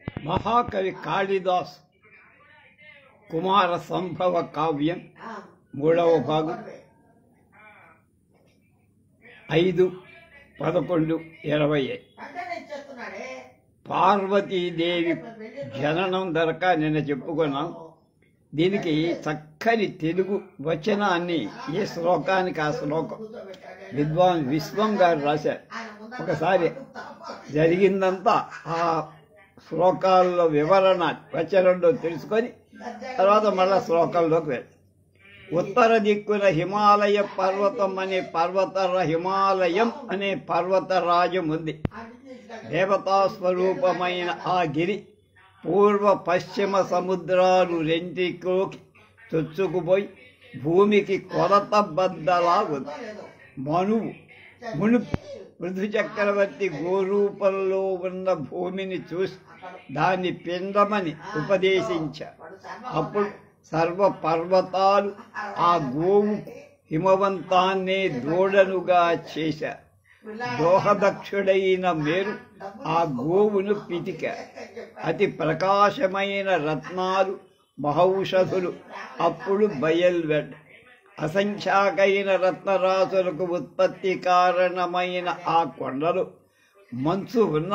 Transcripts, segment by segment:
మహాకవి కాళిదాస్ కుమార సంభవ కావ్యం 3వ భాగం 5/11/20. పార్వతీదేవి జననం దొరక నిన్న చెప్పుకున్నాం. దీనికి చక్కని తెలుగు వచనాన్ని ఈ శ్లోకానికి ఆ శ్లోకం విద్వాన్ విశ్వం గారు రాశారు. ఒకసారి జరిగిందంతా ఆ శ్లోకాల్లో వివరణ వచనంలో తెలుసుకొని తర్వాత మళ్ళా శ్లోకాల్లోకి వెళ్ళి ఉత్తర దిక్కున హిమాలయ పర్వతం అనే హిమాలయం అనే పర్వతరాజం ఉంది. దేవతా స్వరూపమైన ఆ గిరి పూర్వ పశ్చిమ సముద్రాలు రెంటిలోకి చొచ్చుకుపోయి భూమికి కొరత బద్దలా ఉంది. మునుపు పృథు చక్రవర్తి గోరూపంలో ఉన్న భూమిని చూసి దాన్ని పిండమని ఉపదేశించారు. అప్పుడు సర్వ పర్వతాలు ఆ గోవు హిమవంతాన్నే దూడనుగా చేశారు. దోహదక్షుడైన మేరు ఆ గోవును పితికారు. అతి ప్రకాశమైన రత్నాలు మహౌషధులు అప్పుడు బయల్వెడ్డ. అసంఖ్యాకైన రత్నరాశులకు ఉత్పత్తి కారణమైన ఆ కొండలు మంచు ఉన్న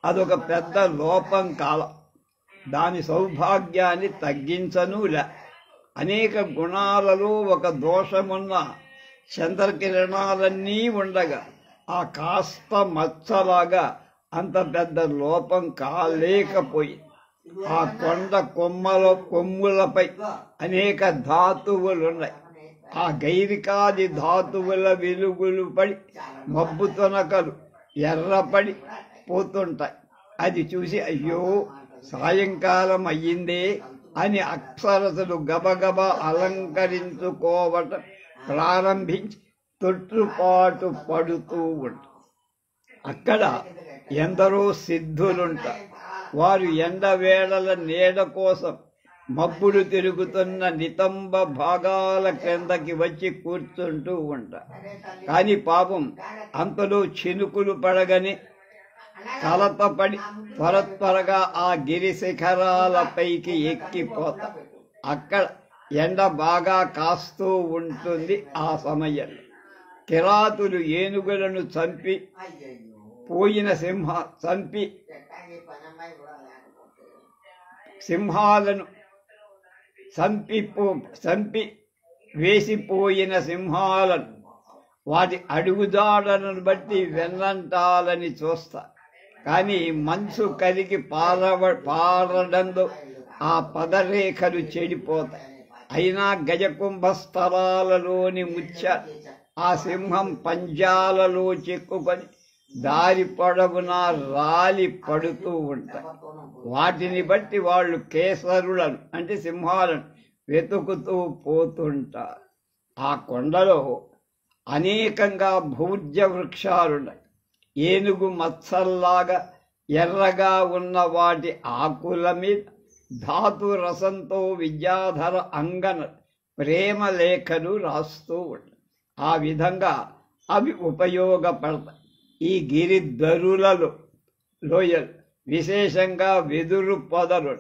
అదొక పెద్ద లోపం కాల. దాని సౌభాగ్యాన్ని తగ్గించనులే. అనేక గుణాలలో ఒక దోషమున్న చంద్రకిరణాలన్నీ ఉండగా ఆ కాస్త మచ్చలాగా అంత పెద్ద లోపం కాలేకపోయింది. ఆ కొండ కొమ్ములపై అనేక ధాతువులున్నాయి. ఆ గైరికాది ధాతువుల వెలుగులు పడి మబ్బు తొనకలు ఎర్రపడి పోతుంటాయి. అది చూసి అయ్యో సాయంకాలం అయ్యిందే అని అప్సరసలు గబగబా అలంకరించుకోవటం ప్రారంభించి తొట్టుపాటు పడుతూ ఉంటారు. అక్కడ ఎందరో సిద్ధులుంటారు. వారు ఎండవేళల నీడ కోసం మబ్బులు తిరుగుతున్న నితంబ భాగాల క్రిందకి వచ్చి కూర్చుంటూ ఉంటారు. కానీ పాపం అంతలో చినుకులు పడగని కలతపడి త్వరగా ఆ గిరి శిఖరాలపైకి ఎక్కిపోతారు. అక్కడ ఎండ బాగా కాస్తూ ఉంటుంది. ఆ సమయంలో కిరాతులు ఏనుగులను చంపి సింహాలను చంపి వేసిపోయిన సింహాలను వాటి అడుగుజాడలను బట్టి వెన్నంటాలని చూస్తా. కానీ మంచు కరిగి పారడంతో ఆ పదరేఖలు చెడిపోతాయి. అయినా గజకుంభ స్థలాలలోని ముత్యాలు ఆ సింహం పంజాలలో చిక్కుకొని దారి పొడవునా రాలి పడుతూ ఉంటాయి. వాటిని బట్టి వాళ్ళు కేసరులను అంటే సింహాలను వెతుకుతూ పోతుంటారు. ఆ కొండలో అనేకంగా భూజ్య వృక్షాలున్నాయి. ఏనుగు మత్సల్లాగా ఎర్రగా ఉన్న వాటి ఆకుల మీద ధాతు రసంతో విద్యాధర అంగన ప్రేమ లేఖలు రాస్తూ ఉంటాయి. ఆ విధంగా అవి ఉపయోగపడతాయి. ఈ గిరిధరులలో లోయలు విశేషంగా వెదురు పొదలు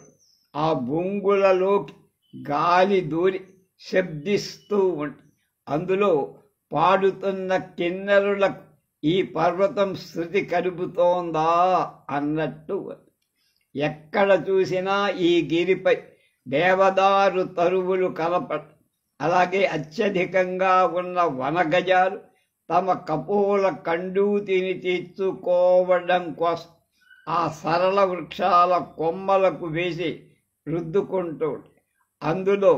ఆ బొంగులలోకి గాలి దూరి శబ్దిస్తూ ఉంటాయి. అందులో పాడుతున్న కిన్నెరులకు ఈ పర్వతం శృతి కలుపుతోందా అన్నట్టు. ఎక్కడ చూసినా ఈ గిరిపై దేవదారు తరువులు కనపడ. అలాగే అత్యధికంగా ఉన్న వనగజాలు తమ కపోల కండూతిని తీర్చుకోవడం కోసం ఆ సరళ వృక్షాల కొమ్మలకు వేసి రుద్దుకుంటూ అందులో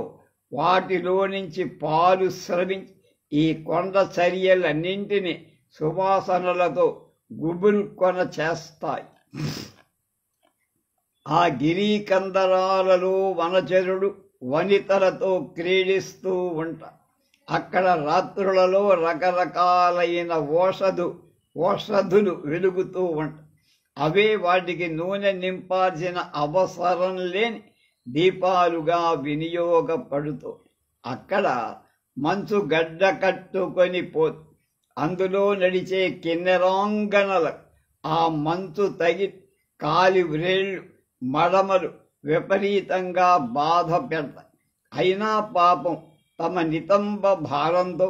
వాటిలో నుంచి పాలు స్రవించి ఈ కొండ చర్యలన్నింటినీ సువాసనలతో గుబుల్కొన చేస్తాయి. ఆ గిరీకందరాలలో వనచరుడు వనితలతో క్రీడిస్తూ ఉంటారు. అక్కడ రాత్రులలో రకరకాలైన ఓషధులు వెలుగుతూ ఉంటాయి. అవే వాటికి నూనె నింపాల్సిన అవసరం లేని దీపాలుగా వినియోగపడుతూ అక్కడ మంచు గడ్డ కట్టుకొని పోతు. అందులో నడిచే కిన్నెరాంగనల ఆ మంచు తగి కాలి వ్రేళ్లు మడమలు విపరీతంగా బాధ పెడతాయి. అయినా పాపం తమ నితంబ భారంతో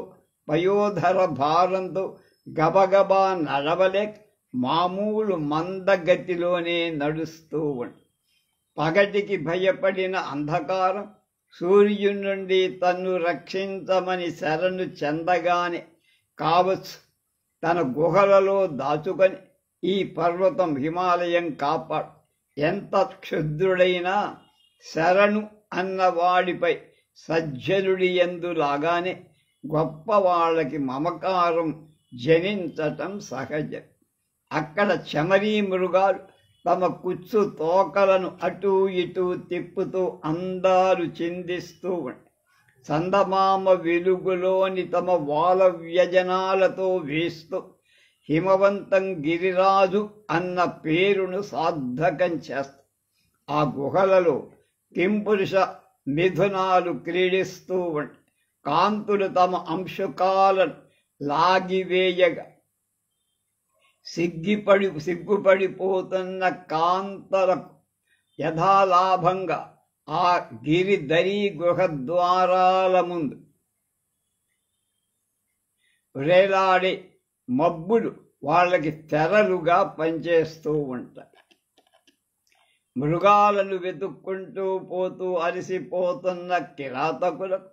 పయోధర భారంతో గబగబా నడవలేక మామూలు మందగతిలోనే నడుస్తూ ఉంటాయి. పగటికి భయపడిన అంధకారం సూర్యుని నుండి తన్ను రక్షించమని శరణు చెందగానే కావచ్చు తన గుహలలో దాచుకొని ఈ పర్వతం హిమాలయం కాపాడు. ఎంత క్షుద్రుడైనా శరణు అన్నవాడిపై సజ్జనుడి యందులాగానే గొప్ప వాళ్ళకి మమకారం జనించటం సహజం. అక్కడ చమరీ మృగాలు తమ కుచ్చు తోకలను అటూ ఇటూ తిప్పుతూ అందాలు చిందిస్తూ ఉంటాయి. చందమామ వెలుగులోని తమ వాల వ్యజనాలతో వేస్తూ హిమవంతం గిరిరాజు అన్న పేరును సార్థకం చేస్తారు. ఆ గుహలలో కింపురుష మిథునాలు క్రీడిస్తూ ఉంటాయి. కాంతులు తమ అంశుకాలను లాగివేయగా సిగ్గుపడిపోతున్న కాంతలకు యథాలాభంగా ఆ గిరిధరీ గుహ ద్వారాల ముందు వేలాడే మబ్బులు వాళ్ళకి తెరలుగా పనిచేస్తూ ఉంటాయి. మృగాలను వెతుక్కుంటూ పోతూ అలసిపోతున్న కిరాతకులకు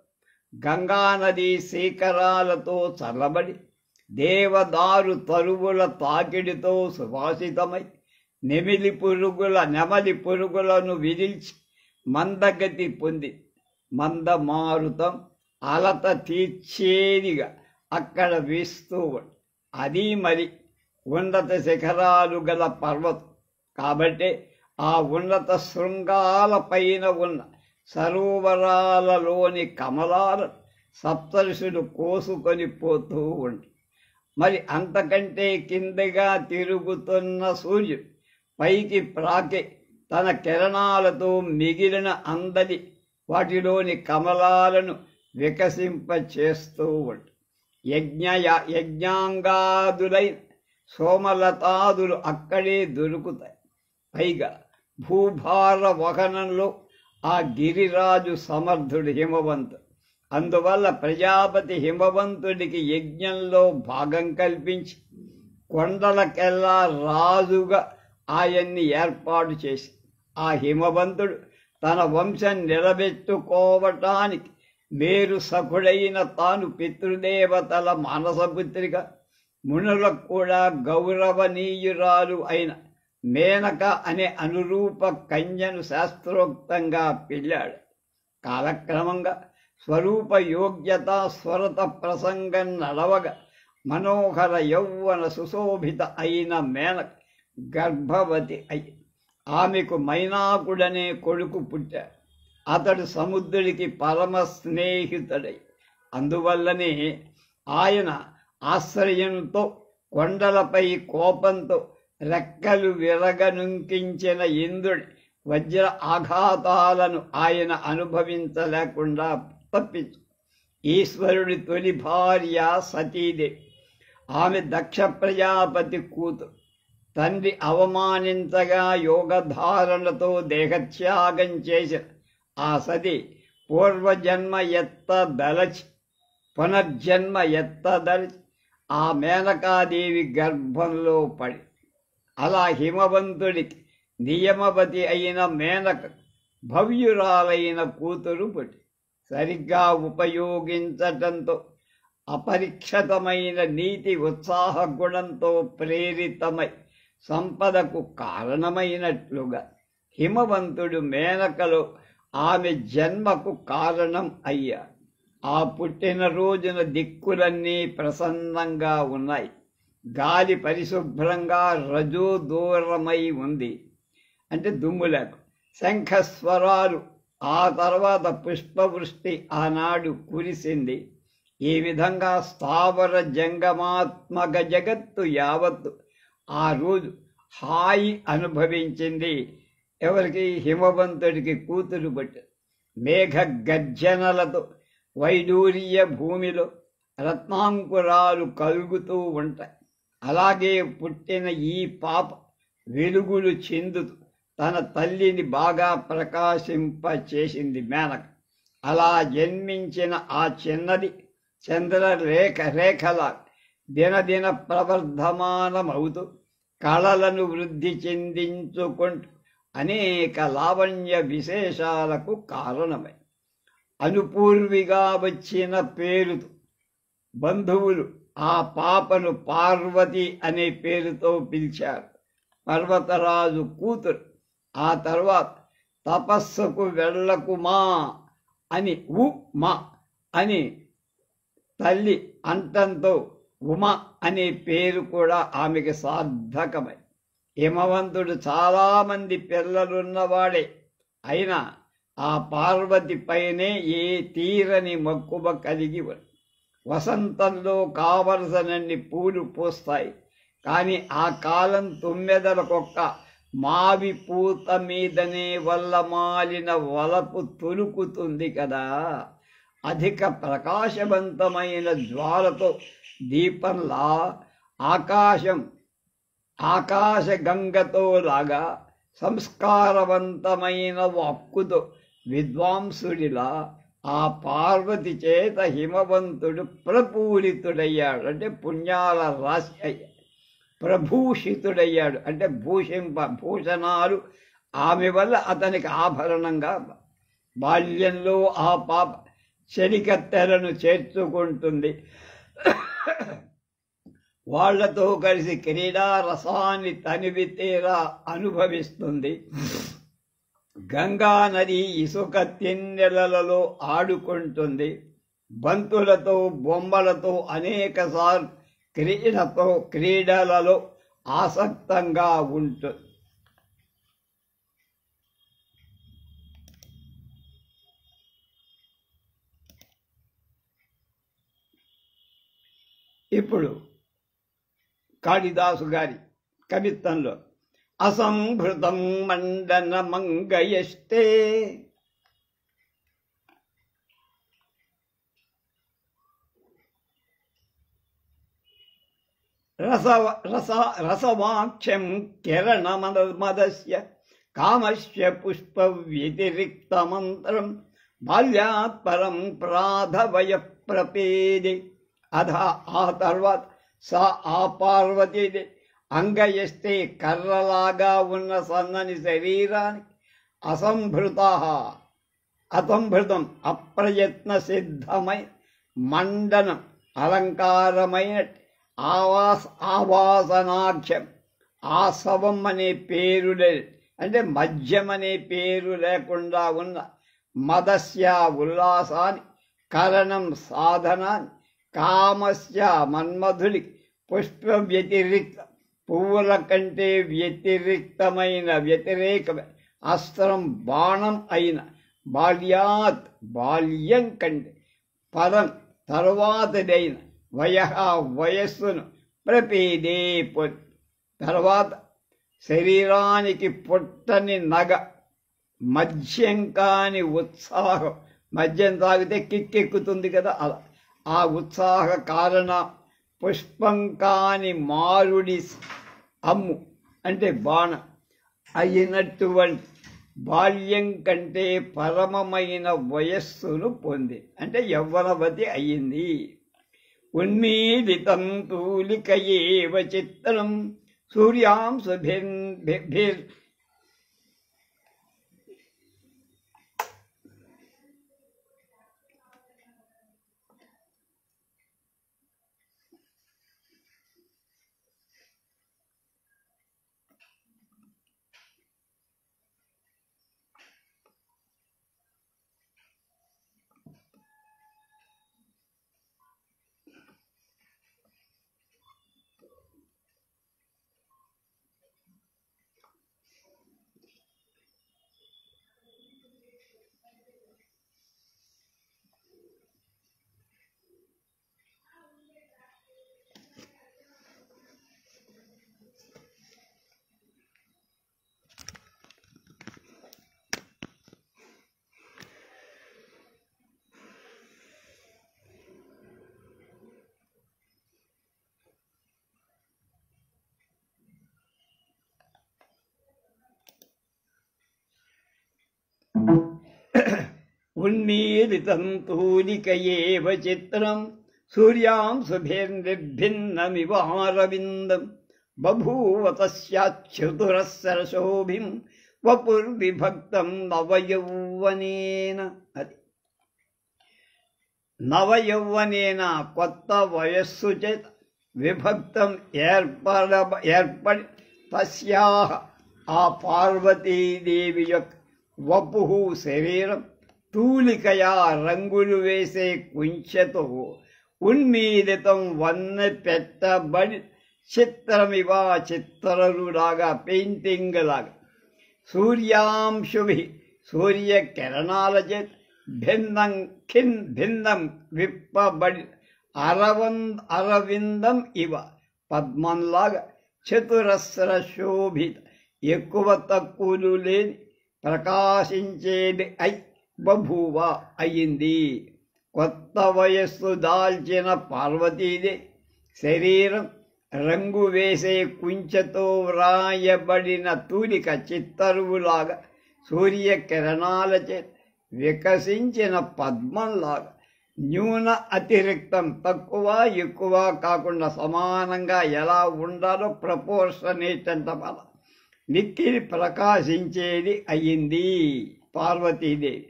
గంగానదీ శీకరాలతో చల్లబడి దేవదారు తరువుల తాకిడితో సువాసితమై నెమలి పురుగులను విదిల్చి మందగతి పొంది మందమారుతం అలత తీర్చేదిగా అక్కడ వీస్తూ అది మరి ఉన్నత శిఖరాలు గల పర్వతం కాబట్టి ఆ ఉన్నత శృంగాల పైన ఉన్న సరోవరాలలోని కమలాలను సప్తర్షులు కోసుకొని పోతూ ఉంటారు. మరి అంతకంటే కిందగా తిరుగుతున్న సూర్యుడు పైకి ప్రాకే తన కిరణాలతో మిగిలిన అందలి వాటిలోని కమలాలను వికసింపచేస్తూ ఉంటాడు. యజ్ఞాంగాదులైన సోమలతాదులు అక్కడే దొరుకుతాయి. పైగా భూభార వహనంలో ఆ గిరిరాజు సమర్థుడు హిమవంతుడు. అందువల్ల ప్రజాపతి హిమవంతుడికి యజ్ఞంలో భాగం కల్పించి కొండలకెల్లా రాజుగా ఆయన్ని ఏర్పాటు చేసి ఆ హిమవంతుడు తన వంశం నిలబెట్టుకోవటానికి మేరు సఖుడైన తాను పితృదేవతల మానసపుత్రిక మునులకు కూడా గౌరవనీయురాలు అయిన మేనక అనే అనురూప కన్యను శాస్త్రోక్తంగా పెళ్ళాడు. కాలక్రమంగా స్వరూప యోగ్యత స్వరత ప్రసంగం నడవగా మనోహర యౌవన సుశోభిత అయిన మేనక గర్భవతి అయి ఆమెకు మైనాకుడనే కొడుకు పుట్టాడు. అతడు సముద్రుడికి పరమ స్నేహితుడై అందువల్లనే ఆయన ఆశ్రయంతో కొండలపై కోపంతో రెక్కలు విరగనుంకించిన ఇంద్రుడి వజ్ర ఆఘాతాలను ఆయన అనుభవించలేకుండా తప్పించు. ఈశ్వరుడి తొలి భార్య సతీదేవి. ఆమె దక్ష ప్రజాపతి కూతురు. తండ్రి అవమానించగా యోగధారణతో దేహత్యాగం చేసిన ఆ సతి పూర్వజన్మ ఎత్తదలచి పునర్జన్మ ఎత్తదలచి ఆ మేనకాదేవి గర్భంలో పడి అలా హిమవంతుడికి నియమవతి అయిన మేనక భవ్యురాలైన కూతురు పుట్టి సరిగ్గా ఉపయోగించటంతో అపరిక్షతమైన నీతి ఉత్సాహ గుణంతో ప్రేరితమై సంపదకు కారణమైనట్లుగా హిమవంతుడు మేనకలో ఆమె జన్మకు కారణం అయ్యాడు. ఆ పుట్టిన రోజున దిక్కులన్నీ ప్రసన్నంగా ఉన్నాయి. గాలి పరిశుభ్రంగా రజో దూరమై ఉంది, అంటే దుమ్ములకు. శంఖస్వరాలు, ఆ తర్వాత పుష్పవృష్టి ఆనాడు కురిసింది. ఈ విధంగా స్థావర జంగమాత్మక జగత్తు యావత్తు ఆ రోజు హాయి అనుభవించింది. ఎవరికి? హిమవంతుడికి కూతురు పుట్టి. మేఘ గర్జనలతో వైడూర్య భూమిలో రత్నాంకురాలు కలుగుతూ ఉంటాయి. అలాగే పుట్టిన ఈ పాప వెలుగులు చెందుతూ తన తల్లిని బాగా ప్రకాశింపచేసింది మేనక. అలా జన్మించిన ఆ చిన్నది రేఖల దినదిన ప్రవర్ధమానమవుతూ కళలను వృద్ధి చెందించుకుంటూ అనేక లావణ్య విశేషాలకు కారణమై అనుపూర్విగా వచ్చిన పేరుతో బంధువులు ఆ పాపను పార్వతి అనే పేరుతో పిలిచారు. పర్వతరాజు కూతురు. ఆ తర్వాత తపస్సుకు వెళ్ళకుమా అని మా అని తల్లి అంటంతో ఉమ అనే పేరు కూడా ఆమెకి సార్థకమై హిమవంతుడు చాలామంది పిల్లలున్నవాడే అయినా ఆ పార్వతి పైనే ఏ తీరని మక్కువ కలిగి వసంతంలో కావలసినన్ని పూలు పూస్తాయి. కానీ ఆ కాలం తుమ్మెదలకొక్క మావి పూత మీదనే వల్ల మాలిన వలపు తొలుకుతుంది కదా. అధిక ప్రకాశవంతమైన జ్వాలతో దీపంలా ఆకాశగంగతో లాగా సంస్కారవంతమైన వాక్కుతో విద్వాంసుడిలా ఆ పార్వతి చేత హిమవంతుడు ప్రపూరితుడయ్యాడు. అంటే పుణ్యాల రాశి అయ్యాడు. ప్రభూషితుడయ్యాడు అంటే భూషణాలు ఆమె వల్ల అతనికి ఆభరణంగా. బాల్యంలో ఆ పాప చెలికత్తెలను చేర్చుకుంటుంది. వాళ్లతో కలిసి క్రీడా రసాన్ని తనివి తీరా అనుభవిస్తుంది. గంగా నది ఇసుక తిన్నెలలో ఆడుకుంటుంది. బంతులతో బొమ్మలతో అనేకసార్లు క్రీడలలో ఆసక్తంగా ఉంటుంది. ఇప్పుడు కాళిదాసు గారి కవిత్వంలో అసంభృతం మండన మంగయష్టే రసవాక్ష్యం కిరణమదస్య కామస్య పుష్ప వ్యతిరిక్త మంత్రం బాల్యాత్ పరం ప్రాధవయ ప్రపేది. అధ ఆ తర్వాత ఆ పార్వతీది అంగయస్తే కర్రలాగా ఉన్న సన్నని శరీరానికి అసంభృతం అప్రయత్న సిద్ధమై మండనం అలంకారమైన ఆవాసనాఖ్యం ఆసవం అనే పేరు అంటే మద్యం అనే పేరు లేకుండా ఉన్న మదస్య ఉల్లాసాన్ని కరణం సాధనాన్ని కామస్య మన్మధుడి పుష్ప వ్యతిరిక్త పువ్వుల కంటే వ్యతిరేకమైన అస్త్రం బాణం అయిన బాల్యాత్ బాల్యం కంటే పదం తరువాతదైన వయస్సును ప్రపేదే తర్వాత శరీరానికి పుట్టని నగ మద్యం కాని ఉత్సాహం. మద్యం తాగితే కిక్కెక్కుతుంది కదా, అలా ఆ ఉత్సాహ కారణ పుష్పం కాని మారుడి అమ్ము అంటే బాణం అయినటువంటి బాల్యం కంటే పరమమైన వయస్సును పొంది అంటే యవ్వనవతి అయ్యింది. ఉన్మీలితం తూలికయేవ చిత్రం సూర్యాంశుభిర్ ఉన్మీలితం తూలికయేవ చిత్రం సూర్యాం శుభిర్నిర్భిన్నమివారవిందం బభూవ తస్యాచ్యుతురస్సరశోభిం వపుర్విభక్తం నవయౌవనేన. అది నవయౌవనేన కొత్త వయస్సు చేత విభక్తం ఏర్పడి తస్యాహ ఆ పార్వతీదేవి యొక్క వపు శరీరం తూలికయా రంగులు వేసే కుంచెతో ఉన్మీలితం వన్నె పెట్టబడి చిత్రమివా చిత్రరులాగా పెయింటింగ్ లాగా సూర్యాంశుభి సూర్యకిరణాల చేత భిన్నం విప్పబడి అరవిందం ఇవ పద్మంలాగా చతురస్ర శోభిత ఎక్కువ తక్కువలు లేని ప్రకాశించేది బభూవ అయింది. కొత్త వయస్సు దాల్చిన పార్వతీదే శరీరం రంగు వేసే కుంచెతో వ్రాయబడిన తూలిక చిత్తరువులాగా సూర్యకిరణాల చేత వికసించిన పద్మంలాగా న్యూన అతిరిక్తం తక్కువ ఎక్కువ కాకుండా సమానంగా ఎలా ఉండాలో ప్రపోర్షనేట్ అంట మన నిక్కిరి ప్రకాశించేది అయ్యింది పార్వతీదేవి.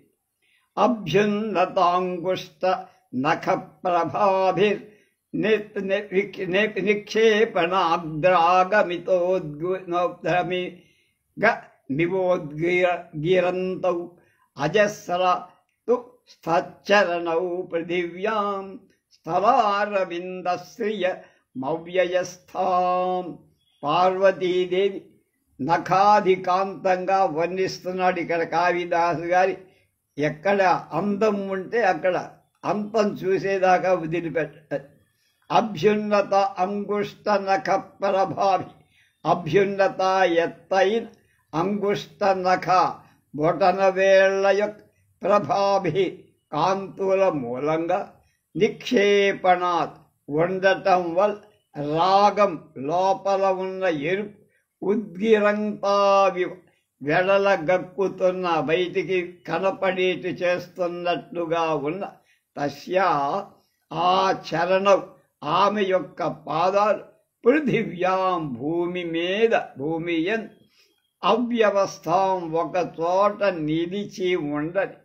అభ్యున్నతాంగుష్ట నఖ ప్రభాభిర్ నిక్షేపణాగ్రాగమితోద్గమివోద్గిరంతౌ అజస్ర తు స్థచ్చరణౌ పృథివ్యాం స్థలారవిందశ్రియ మవ్యయస్థాం. పార్వతీదేవి నఖాధికాంతంగా వర్ణిస్తున్నాడు ఇక్కడ కాళిదాసు గారి. ఎక్కడ అందం ఉంటే అక్కడ అంతం చూసేదాకా వదిలిపెట్ట. అభ్యున్నత అంగుష్ట నఖ ప్రభావి అభ్యున్నత ఎత్తైన అంగుష్ట నఖ బొటన వేళ్ల యొక్క ప్రభాభి కాంతుల మూలంగా నిక్షేపణాత్ ఉండటం వల్ల రాగం లోపల ఉన్న ఎరుపు ఉద్గిరంతావి వెడల గక్కుతున్న బయటికి కనపడేటి చేస్తున్నట్లుగా ఉన్న తస్యా ఆ చరణం ఆమె యొక్క పాదాలు పృథివ్యాం భూమి మీద భూమియన్ అవ్యవస్థాం ఒక చోట నిలిచి ఉండని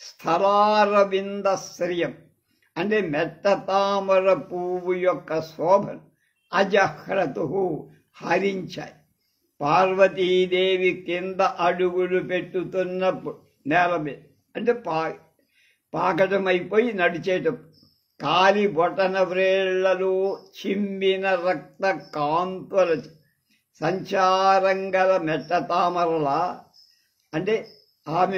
స్థలారవిందశ్రియం అంటే మెట్ట తామర పువ్వు యొక్క శోభను అజహ్రతు హరించాయి. పార్వతీదేవి కింద అడుగులు పెట్టుతున్నప్పుడు నేల మీద అంటే పాకటమైపోయి నడిచేటప్పుడు కాలి బొటన వ్రేళ్లలో చిమ్మిన రక్త కాంతుల సంచారం గల మెట్ట తామరలా అంటే ఆమె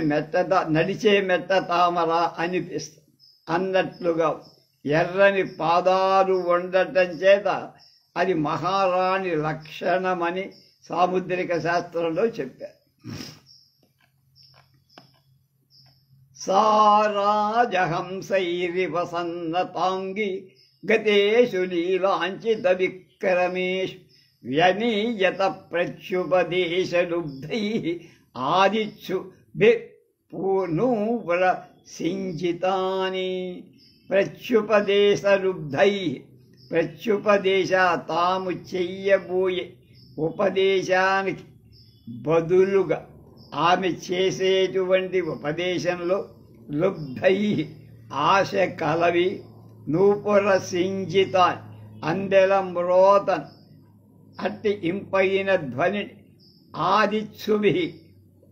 నడిచే మెట్ట తామర అనిపిస్తుంది అన్నట్లుగా ఎర్రని పాదాలు ఉండటం చేత అది మహారాణి లక్షణమని సాముద్రిక శాస్త్రంలో చెప్పారు. సారాజహంసైరివ సన్నతాంగి గతేషు లీలాంచిత విక్రమేషు వ్యనీయత ప్రత్యుపదేశలుబ్ధై ఆదిత్సు పూర్ణూవల సింజితాని. ప్రత్యుపదేశలుబ్ధై ప్రత్యుపదేశ తాము చెయ్యబోయే ఉపదేశానికి బదులుగా ఆమె చేసేటువంటి ఉపదేశంలో లుబ్ధై ఆశ కలవి నూపుర సింజితాన్ అందెల మ్రోతన్ అట్టి ఇంపైన ధ్వని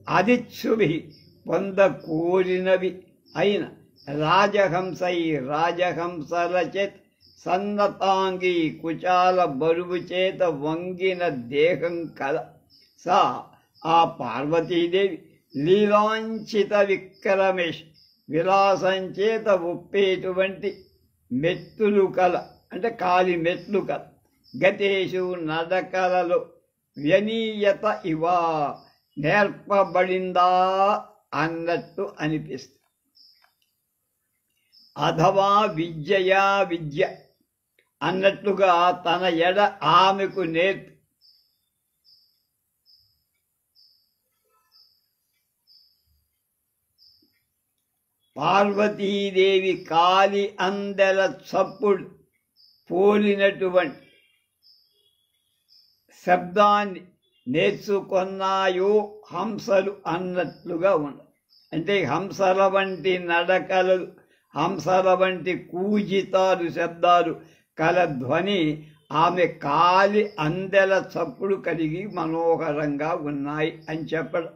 ఆదిత్సుభి పొంద కోరినవి అయిన రాజహంసై రాజహంసల చేత సన్నతాంగి కుచాల బరువు చేత వంగిన దేహం కల సా ఆ పార్వతీదేవి లీలాంచిత విక్రమేష్ విలాసం చేత ఒప్పేటువంటి మెట్టులు కల అంటే కాలి మెట్లు కల గతేషు నడకలలో వ్యనీయత ఇవా నేర్పబడిందా అన్నట్టు అనిపిస్తుంది. అథవా విద్యయా విద్య అన్నట్లుగా తన ఎడ ఆమెకు పార్వతీదేవి కాలి అందెల చప్పుడు పోలినటువంటి శబ్దాన్ని నేర్చుకున్నాయో హంసలు అన్నట్లుగా ఉన్నాయి. అంటే హంసల వంటి నడకలు, హంసల వంటి కూజితాలు శబ్దాలు కల ధ్వని ఆమె కాలి అందెల చప్పుడు కలిగి మనోహరంగా ఉన్నాయి అని చెప్పడం.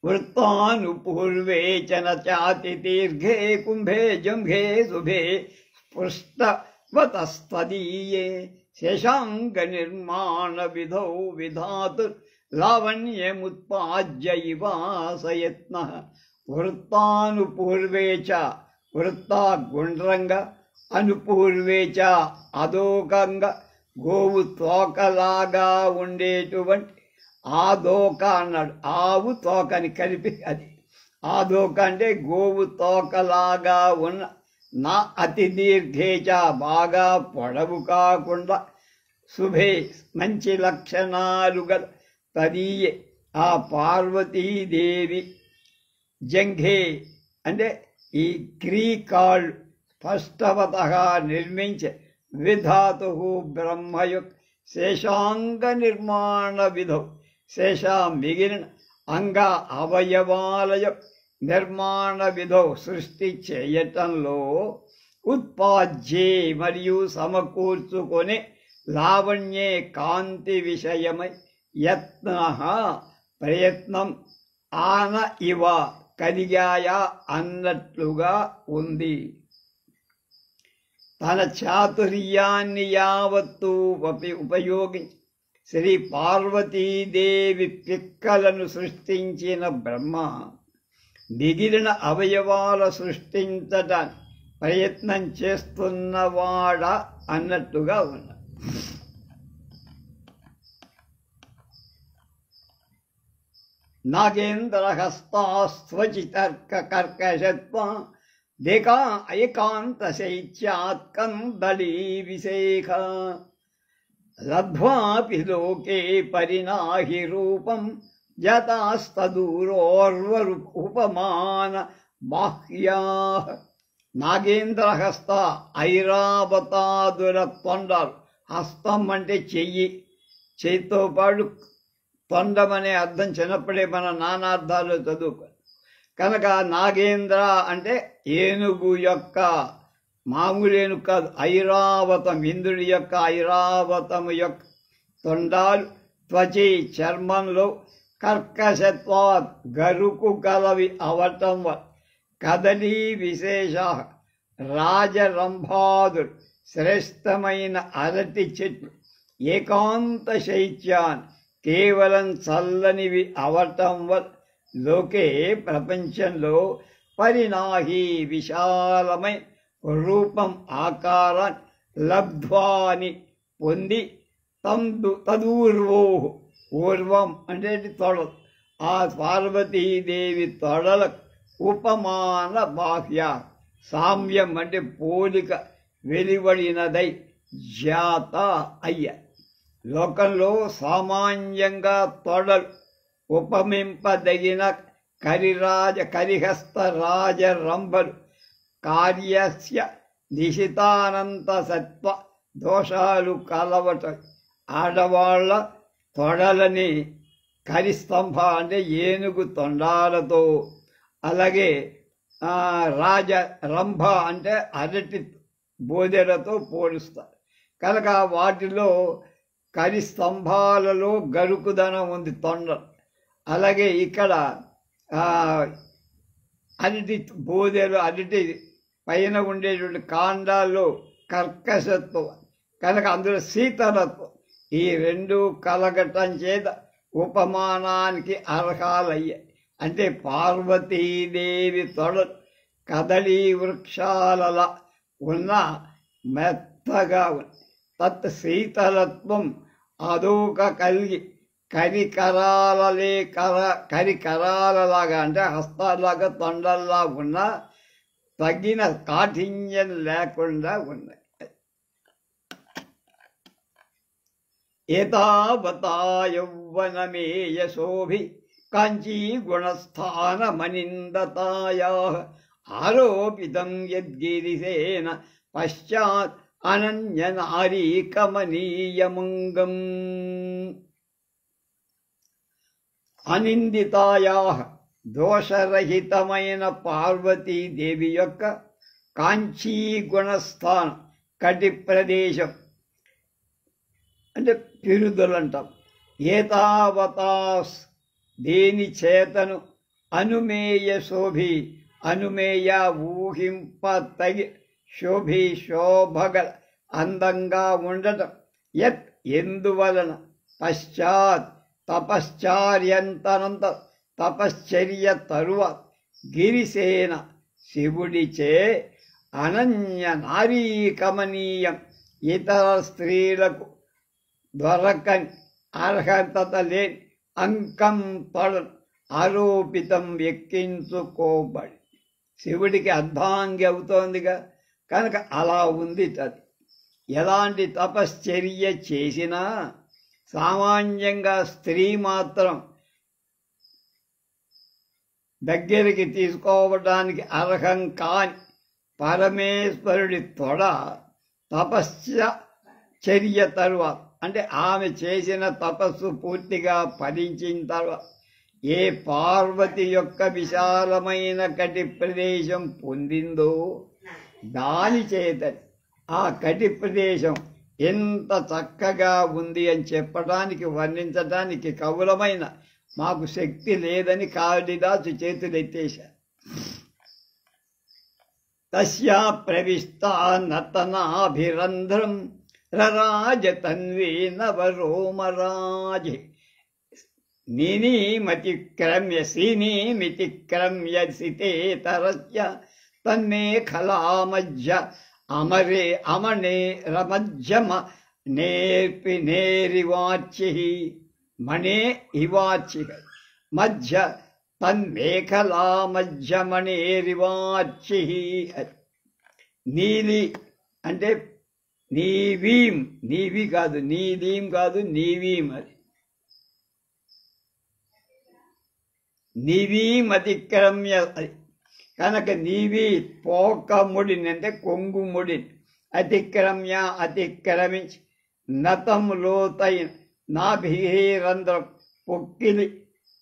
వృత్తానుపూర్వే చన చాతి దీర్ఘే కుంభే జంఘే శుభే స్పృష్టవతస్తదీయే శశాంక నిర్మాణ విధౌ విధాతు లావణ్యముత్పాజ్య ఇవాసయత్న. వృత్తానుపూర్వే చ వృత్తా గుండ్రంగా, అనుపూర్వే చ అదోకంగా, గోవు తోకలాగా ఉండేటువంటి ఆదోక అన్నాడు. ఆవు తోకని కలిపి అది ఆదోక అంటే గోవు తోకలాగా ఉన్న. నా అతి దీర్ఘేచ బాగా పొడవు కాకుండా, శుభే మంచి లక్షణాలు గల తదీయే ఆ పార్వతీదేవి జంఘే అంటే ఈ క్రీకాళ్ళు స్పష్టవత నిర్మించే విధాతు బ్రహ్మయుక్ శేషాంగ నిర్మాణ విధౌ శేష మిగిలిన అంగ అవయవాలయ నిర్మాణ విధౌ సృష్టి చేయటంలో ఉత్పాద్యే మరియు సమకూర్చుకొని లావణ్యే కాంతి విషయమై యత్న ప్రయత్నం ఆన ఇవ కలిగాయా అన్నట్లుగా ఉంది. తన చాతుర్యాన్ని యావత్తు ఉపయోగించి శ్రీ పార్వతీదేవి పిక్కలను సృష్టించిన బ్రహ్మ మిగిలిన అవయవాల సృష్టించటానికి ప్రయత్నం చేస్తున్నవాడా అన్నట్టుగా ఉన్న. నాగేంద్రహస్తాస్త్వచితర్కర్కశత్వ దేకా ఏకాంత శైత్యాత్కందళీ విశేఖ లబ్ధ్వాపి లోకే పరిణాహి రూపం జతాస్తదూరోర్వరు ఉపమాన బాహ్యా. నాగేంద్రహస్త ఐరావతాదుల తొండాలు. హస్తం అంటే చెయ్యి, చేతితో పాటు తొండం అనే అర్థం చిన్నప్పుడే మన నానార్థాలు చదువుకో. కనుక నాగేంద్ర అంటే ఏనుగు యొక్క మామూలు ఏనుగు కాదు, ఐరావతం, ఇంద్రుడి యొక్క ఐరావతము యొక్క తొండాలు. త్వచి చర్మంలో, కర్కశత్వాత్ గరుకు కలవి అవటం వల్ల, కదలీ విశేష రాజరంభాదులు శ్రేష్టమైన అరటి చెట్లు, ఏకాంత శైత్యాన్ కేవలం చల్లనివి అవటం వల్ల లోకే ప్రపంచంలో పరిణాహి విశాలమై రూపం ఆకారాన్ని లబ్ధ్వాని పొంది తదూర్వో పూర్వం అంటే తొడలు ఆ పార్వతీదేవి తొడలకు ఉపమాన బాహ్య సామ్యం అంటే పోలిక వెలువడినదై జాత అయ్య. లోకంలో సామాన్యంగా తొడలు ఉపమింపదగిన కరిహస్త రాజరంభలు కార్యస్య నిశితానంత సత్వ దోషాలు కలవట. ఆడవాళ్ల తొడలని కరిస్తంభ అంటే ఏనుగు తొండాలతో, అలాగే రాజరంభ అంటే అరటి బోదెలతో పోలుస్తారు. కనుక వాటిలో కరిస్తంభాలలో గరుకుదనం ఉంది తొండం. అలాగే ఇక్కడ అరటి బోదెలు, అరటి పైన ఉండేటువంటి కాండాల్లో కర్కశత్వం, కనుక అందులో శీతలత్వం, ఈ రెండు కలగటం చేత ఉపమానానికి అర్హాలయ్యాయి. అంటే పార్వతీదేవి తొడ కదళీ వృక్షాలలా ఉన్న మెత్తగా ఉంది. తత్ శీతలత్వం అదోక కలిగి కరికరాలలాగా అంటే హస్తాలాగా తొండల్లా ఉన్న తగిన కాఠిన్యం లేకుండా ఉన్నాయి. ఏతావతా యౌవనమే యశోభి కాంచీ గుణస్థానమనిందతాయా ఆరోపితం యద్గిరిసేన పశ్చాత్ అనన్యనారీ కమనీయమంగం. అనిందితాయా దోషరహితమైన పార్వతీదేవి యొక్క కాంచీ గుణస్థానం కటి ప్రదేశం అంటే పిరుదులంటాం. ఏతావతాస్ దేని చేతను అనుమేయ శోభి అనుమేయ ఊహింప తగి శోభి శోభగల అందంగా ఉండటం. యత్ ఎందువలన పశ్చాత్ తపశ్చార్యంతనంత తపశ్చర్య తరువాత గిరిసేన శివుడిచే అనన్య నారీ కమనీయం ఇతర స్త్రీలకు దొరకని అర్హత లేని అంకం తొడను ఆరోపితం ఎక్కించుకోబడి శివుడికి అర్ధాంగి అవుతోందిగా కనుక అలా ఉంది. అది ఎలాంటి తపశ్చర్య చేసినా సామాన్యంగా స్త్రీ మాత్రం దగ్గరికి తీసుకోవడానికి అర్హం కాని పరమేశ్వరుడి తొడ తపశ్చర్య తరువాత అంటే ఆమె చేసిన తపస్సు పూర్తిగా ఫలించిన తర్వాత ఏ పార్వతి యొక్క విశాలమైన కటి ప్రదేశం పొందిందో దాని చేత ఆ కటి ప్రదేశం ఎంత చక్కగా ఉంది అని చెప్పడానికి వర్ణించడానికి కవులమైన మాకు శక్తి లేదని కాళిదాసు చేతులెత్తేశారు. తస్యా ప్రవిష్టా నతనాభిరంధ్రం రరాజ తన్వీ నవరోమరాజే నీనీమతిక్రమ్య సీనీమితిక్రమ్య సితేతరస్య తన్మేఖలామధ్య అమరే అమనే రమధ్యమ నేర్పి నేరివాచ్చి మణే ఇవాచ్చి మధ్య తన్మేఖలా మధ్యమణేరివాచ్చి. నీలి అంటే నీవీం, నీవి కాదు, నీదీం కాదు, నీవీం. అది నీవీం అతిక్రమ్య. అది కనుక నీవి పోక ముడిని అంటే కొంగు ముడిని అతిక్రమ్య అతిక్రమించి నతం లోతైన నాభిరంధ్రం పొక్కిలి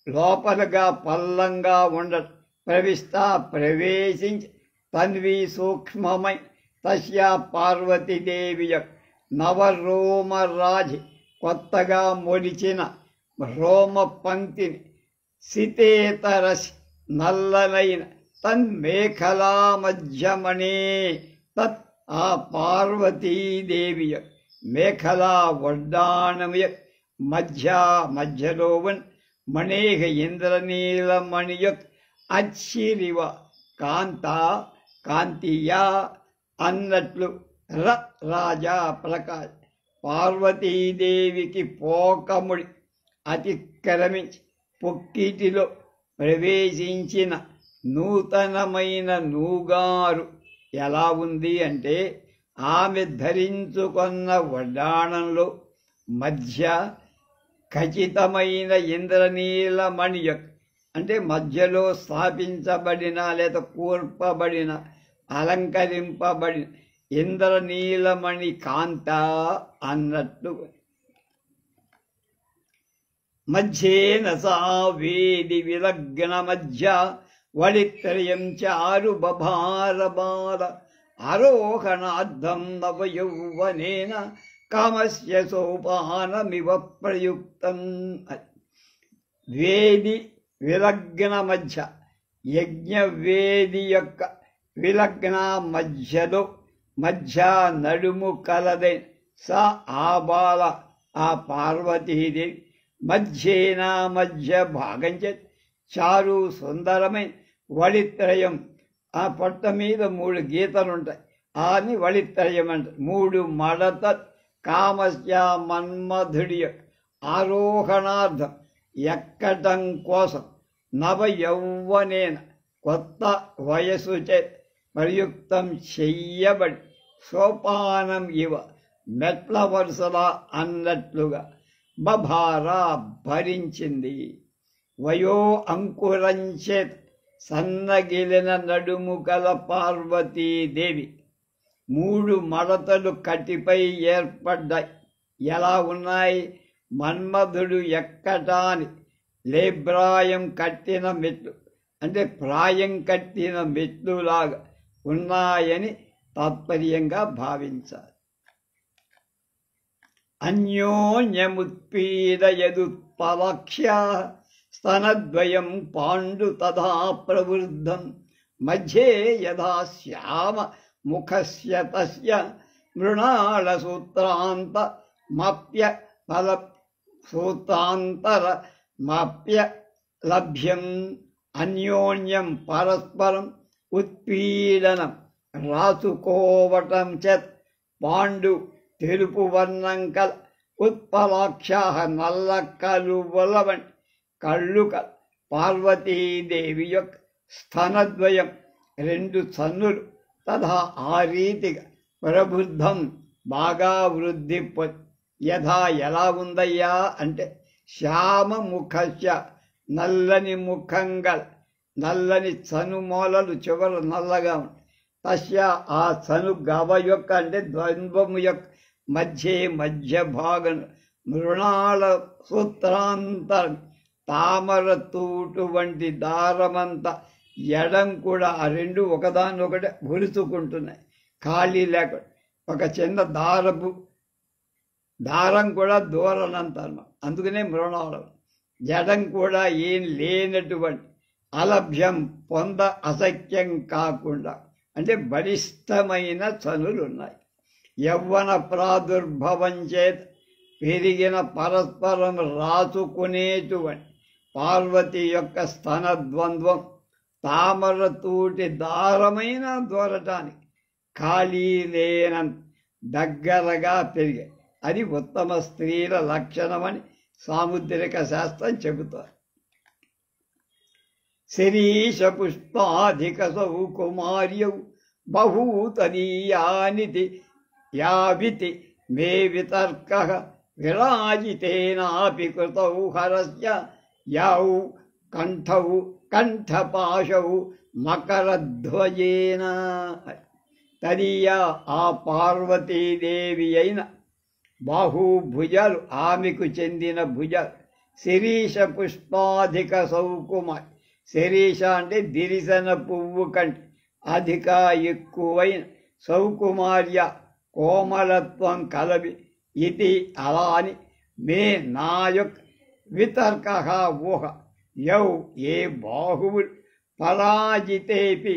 లోపలగా పల్లంగా ఉండటం ప్రవిష్ట ప్రవేశించి తన్వి సూక్ష్మమై తస్యా పార్వతీదేవి నవరోమరాజి కొత్తగా మొలిచిన రోమ పంక్తిని సితేతరసి నల్లనైన తన్మేఖలా మధ్యమణే తత్ ఆ పార్వతీదేవి మేఖలా వడ్డాణముయ మధ్యలోవన్ మణేహ ఇంద్రనీలమణియక్ అచ్చిరివ కాంత కాంతియా అన్నట్లు రాజా ప్రకాశ్ పార్వతీదేవికి పోకముడి అతిక్రమించి పొక్కిటిలో ప్రవేశించిన నూతనమైన నూగారు ఎలా ఉంది అంటే ఆమె ధరించుకున్న వడ్డాణంలో మధ్య ఖచ్చితమైన ఇంద్రనీలమణి అంటే మధ్యలో స్థాపించబడిన లేదా కూర్పబడిన అలంకరింపబడిన ఇంద్రనీలమణి కాంత అన్నట్టు. మధ్యేన సా వేది విలగ్న మధ్య వళిత్రయం చారు బభారబాల ఆరోహణార్థం నవయౌవనేన కామస్య సోపానమివ ప్రయుక్తం. వేది విలగ్న మధ్య యజ్ఞవేది యొక్క విలగ్న మధ్యలో మధ్య నడుము కలదైన స ఆబాల ఆ పార్వతీదేవి మధ్యేనా మధ్య భాగంచ చారు సుందరమైన వళిత్రయం ఆ పొట్ట మీద 3 గీతలుంటాయి అని వళిత్రయం అంటారు. 3 మడత కామస్య మన్మధుడి ఆరోహణార్థం ఎక్కటం కోసం నవ యౌవనేన కొత్త వయసు చే ప్రయుక్తం చెయ్యబడి సోపానం ఇవ మెట్ల వరుసలా అన్నట్లుగా బభారా భరించింది. వయో అంకురంచేత్ సన్నగిలిన నడుము గల పార్వతీదేవి. 3 మడతలు కటిపై ఏర్పడ్డాయి. ఎలా ఉన్నాయి? మన్మధుడు ఎక్కటాని లేబ్రాయం కట్టిన మెట్లు, అంటే ప్రాయం కట్టిన మెట్లులాగా ఉన్నాయని తాత్పర్యంగా భావించాలి. అన్యోన్యముత్పీడయదుత్పలక్ష్య స్తనద్వయం పాండు తథా ప్రవృద్ధం మధ్యే యథా శ్యామ ముఖస్య తస్య మృణాళ సూత్రాంత మాప్య ఫల సూత్రాంతర మాప్య లభ్యం. అన్యోన్యం పరస్పరం ఉత్పీడనం రాసుకోవటం చేత్ పాండు తెలుపు వర్ణం కల ఉత్పలాక్ష నల్ల కలువలవన్ కళ్ళు కల పార్వతీదేవి యొక్క స్థనద్వయం 2 సన్నులు తథా ఆ రీతిగా ప్రబుద్ధం బాగా వృద్ధి యథా ఎలా ఉందయ్యా అంటే శ్యామ ముఖస్య నల్లని ముఖంగల్, నల్లని చనుమూలలు చివర నల్లగా ఉంటాయి. తస్య ఆ చను గవ యొక్క అంటే ద్వంద్వము యొక్క మధ్య భాగం మృణాళ సూత్రాంతరం తామర తూటు వంటి దారమంతా ఎడం కూడా ఆ 2 ఒకదానొకటి ఉరుచుకుంటున్నాయి. ఖాళీ లేకుండా ఒక చిన్న దారం కూడా దూరనంత అన్నమాట. అందుకనే మృణాళం. జడం కూడా ఏం లేనటువంటి అలభ్యం పొంద అసఖ్యం కాకుండా అంటే బలిష్టమైన చనులు ఉన్నాయి. యవ్వన ప్రాదుర్భవం చేత పెరిగిన పరస్పరం రాసుకునేటువంటి పార్వతి యొక్క స్తన ద్వంద్వం తామర తూటి దారమైన దూరటానికి ఖాళీ లేనంత దగ్గరగా పెరిగాయి. అది ఉత్తమ స్త్రీల లక్షణమని సాముద్రిక శాస్త్రం చెబుతారు. శరీష పుష్పాధిక సౌకుమార్యౌ బహూతనీయానితి యావితి మే వితర్క విరాజితేనాపి కృతౌ హరస్య యౌ కంఠౌ కంఠపాశౌ మకరధ్వజేన. తనీయా ఆ పార్వతీదేవి అయిన బాహుభుజాలు ఆమెకు చెందిన భుజాలు. శిరీష పుష్పాధిక సౌకుమార్. శిరీష అంటే దిరిసన పువ్వు కంటే అధిక ఎక్కువైన సౌకుమార్య కోమలత్వం కలవి. ఇది అలా అని మే నా యొక్క వితర్క ఊహ. యౌ ఏ బాహువులు పరాజితేపి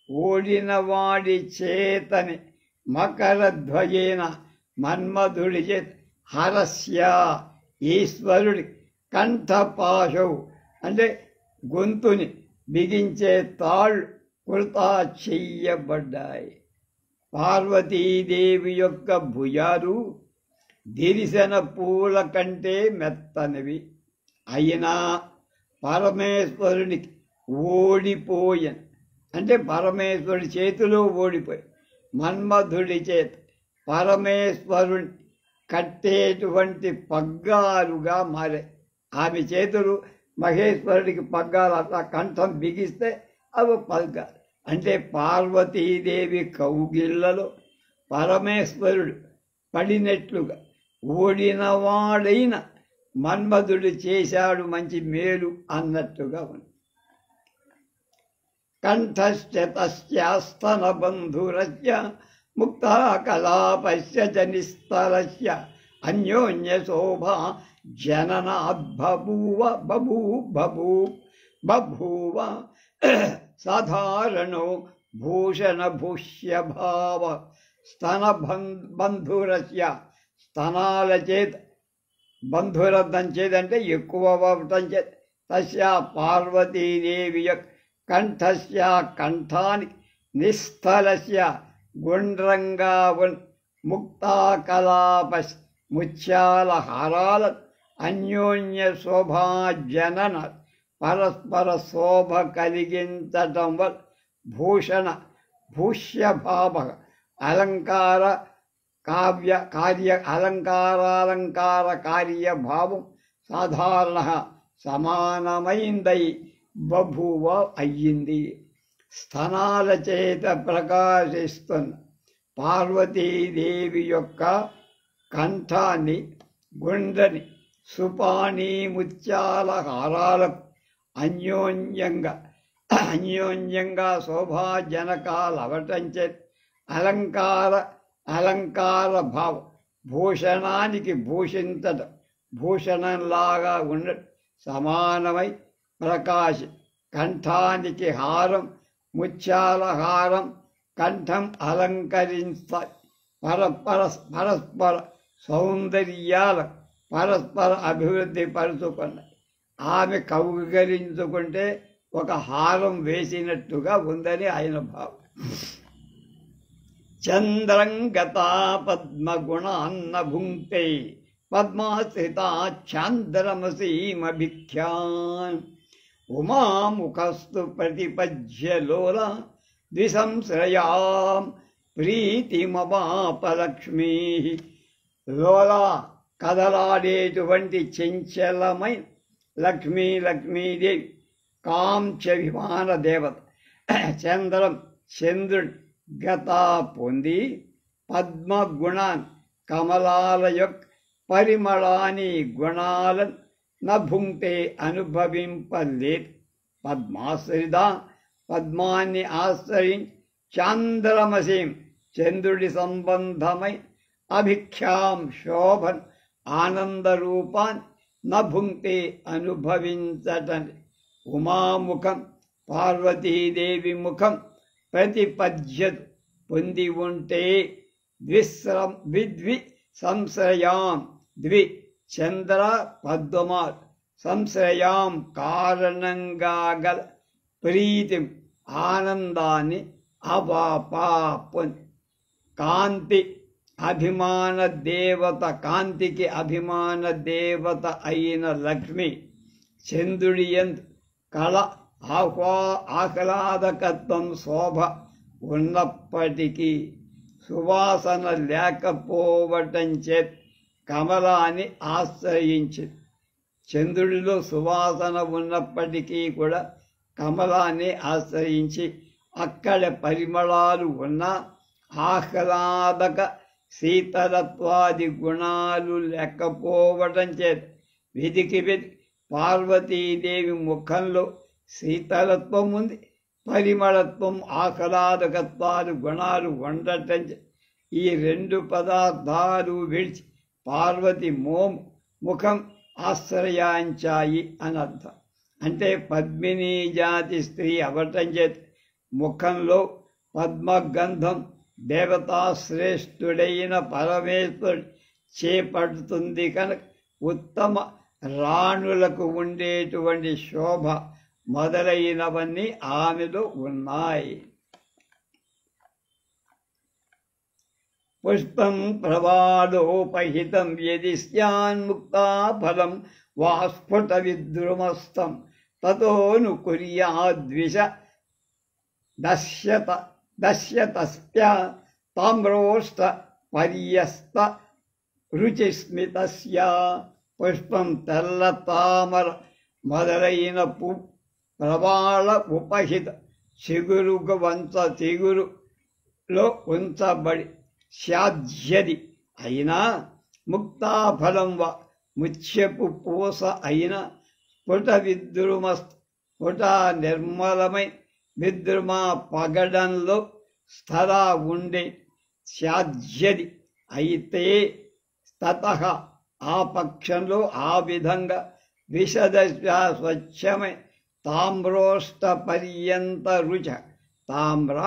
ఓడిన వాడి చేతని మకరధ్వజేన మన్మధుడి చేత హరస్య ఈశ్వరుడి కంఠపాశవు అంటే గొంతుని బిగించే తాళ్ళు కృతా చెయ్యబడ్డాయి. పార్వతీదేవి యొక్క భుజాలు దిరిసెన పూల కంటే మెత్తనివి. అయినా పరమేశ్వరునికి ఓడిపోయాను అంటే పరమేశ్వరుడి చేతిలో ఓడిపోయి మన్మధుడి చేత పరమేశ్వరుని కట్టేటువంటి పగ్గాలుగా మారాయి. ఆమె చేతులు మహేశ్వరుడికి పగ్గాలు అట్లా కంఠం బిగిస్తే అవి పగ్గాలు. అంటే పార్వతీదేవి కౌగిళ్లలో పరమేశ్వరుడు పడినట్లుగా ఓడినవాడైన మన్మధుడు చేశాడు మంచి మేలు అన్నట్టుగా ఉంది. కంఠశ్చతస్యాస్తన బంధురస్య ముక్తా కలాపస్య జనిస్తరస్య అన్యోన్య శోభా జననాద్బభూవ బభూవ సాధారణో భూషణభూష్యభావ స్తన బంధురస్య. స్తనాల చేత బంధురథం చేదంటే ఎక్కువ అవ్వటం చేత తస్య పార్వతీదేవి యొక్క కంఠస్య కంఠానికి నిస్థలస్య గుండ్రంగా ముక్తాకలాప ముత్యాల హారాల అన్యోన్య శోభాజనన పరస్పర శోభ కలిగించటం వల్ల భూషణ భూష్యభావ అలంకార అలంకార కార్యభావం సాధారణ సమానమైందై బభూవ అయ్యింది. స్తనాల చేత ప్రకాశిస్తున్న పార్వతీదేవి యొక్క కంఠాన్ని, గుండ్రని సుపాణి ముత్యాల హారాలకు అన్యోన్యంగా శోభాజనకాలవటంచే అలంకార భావం, భూషణానికి భూషించడం, భూషణంలాగా ఉండడం, సమానమై ప్రకాశి, కంఠానికి హారం, ముత్యాల హారం కంఠం అలంకరిస్తాయి. పరస్పర సౌందర్యాల పరస్పర అభివృద్ధి పరుచుకున్నాయి. ఆమె కౌగిలించుకుంటే ఒక హారం వేసినట్టుగా ఉందని ఆయన భావం. చంద్రం గతా పద్మగుణాన్న భుంక్తే పద్మాశ్రితా చాంద్రమసీమభిఖ్యాన్ ఉమాముఖస్తు ప్రతిపజ్యలోల ద్విసంశ్రయాం ప్రీతిమవాపలక్ష్మీ. లోలా కదలాడేటువంటి చంచలమైన లక్ష్మీదేవి కాంక్షభిమాన దేవత. చంద్రుడు గతా పొంది పద్మగుణాన్ కమలాల యొక్క పరిమళాని గుణాలను నభుంక్తే అనుభవింపలేదు. పద్మాశ్రిత పద్మాన్ని ఆశ్రయించి చాంద్రమసీం చంద్రుడి సంబంధమై అభిఖ్యాం శోభన్ ఆనందరూపాన్ని నభుంక్తే అనుభవించటని. ఉమాముఖం పార్వతీదేవి ముఖం ప్రతిపద్యతు పొంది ఉంటే ద్వి సంశ్రయాం ద్వి చంద్ర పద్మాలు సంశ్రయాం కారణంగా గల ప్రీతిం ఆనందాన్ని అవాపాపొంది. కాంతి అభిమాన దేవత, కాంతికి అభిమాన దేవత అయిన లక్ష్మి చంద్రుడి యందు కళ ఆహ్లాదకత్వం శోభ ఉన్నప్పటికీ సువాసన లేకపోవటం చేత కమలాన్ని ఆశ్రయించింది. చంద్రుడిలో సువాసన ఉన్నప్పటికీ కూడా కమలాన్ని ఆశ్రయించి అక్కడ పరిమళాలు ఉన్న ఆహ్లాదక శీతలత్వాది గుణాలు లేకపోవటం చేత వెతికి పార్వతీదేవి ముఖంలో శీతలత్వం ఉంది, పరిమళత్వం ఆహ్లాదకత్వాలు గుణాలు ఉండటం ఈ రెండు పదార్థాలు విడిచి పార్వతి ముఖం ఆశ్రయించాయి అని అర్థం. అంటే పద్మినీ జాతి స్త్రీ అవటం చేత ముఖంలో పద్మగంధం దేవతాశ్రేష్ఠుడైన పరమేశ్వరుడు చేపడుతుంది కనుక ఉత్తమ రాణులకు ఉండేటువంటి శోభ మొదలైనవన్నీ ఆమెలో ఉన్నాయి. పుష్పం ప్రవాదోపహితం యది స్యాన్ముక్తాఫలం వా స్ఫుట విద్రుమస్తం తతోను కుర్యాద్విష దశ్యతస్య తామ్రోష్ట పర్యస్త రుచిస్మితస్య. పుష్పం తెల్ల తామర మొదలైన ప్రవాళ ఉపహిత చిగురులో ఉంచబడి శాధ్యది అయినా ముక్తాఫలం వా ముత్యపు పూస అయిన స్ఫుట స్ఫుట నిర్మలమై విద్రుమా పగడంలో స్థల ఉండే శాధ్యది అయితే తతః ఆ పక్షంలో ఆ విధంగా విశదశ స్వచ్ఛమై తామ్రోష్ట పర్యంత రుచ తామ్ర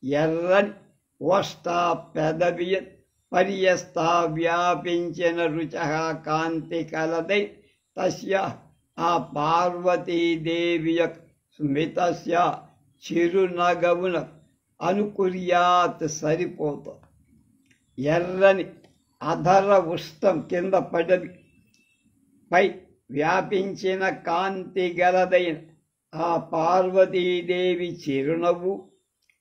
ఎర్రని ఓష్ట పెదవియ పర్యస్త వ్యాపించిన రుచ కాంతి కలదై తస్య ఆ పార్వతీదేవి స్మితస్య చిరునగవున అనుకుర్యాత్ సరిపోతుంది. ఎర్రని అధర ఉష్టం కింద పడవి పై వ్యాపించిన కాంతి గలదైన ఆ పార్వతీదేవి చిరునవ్వు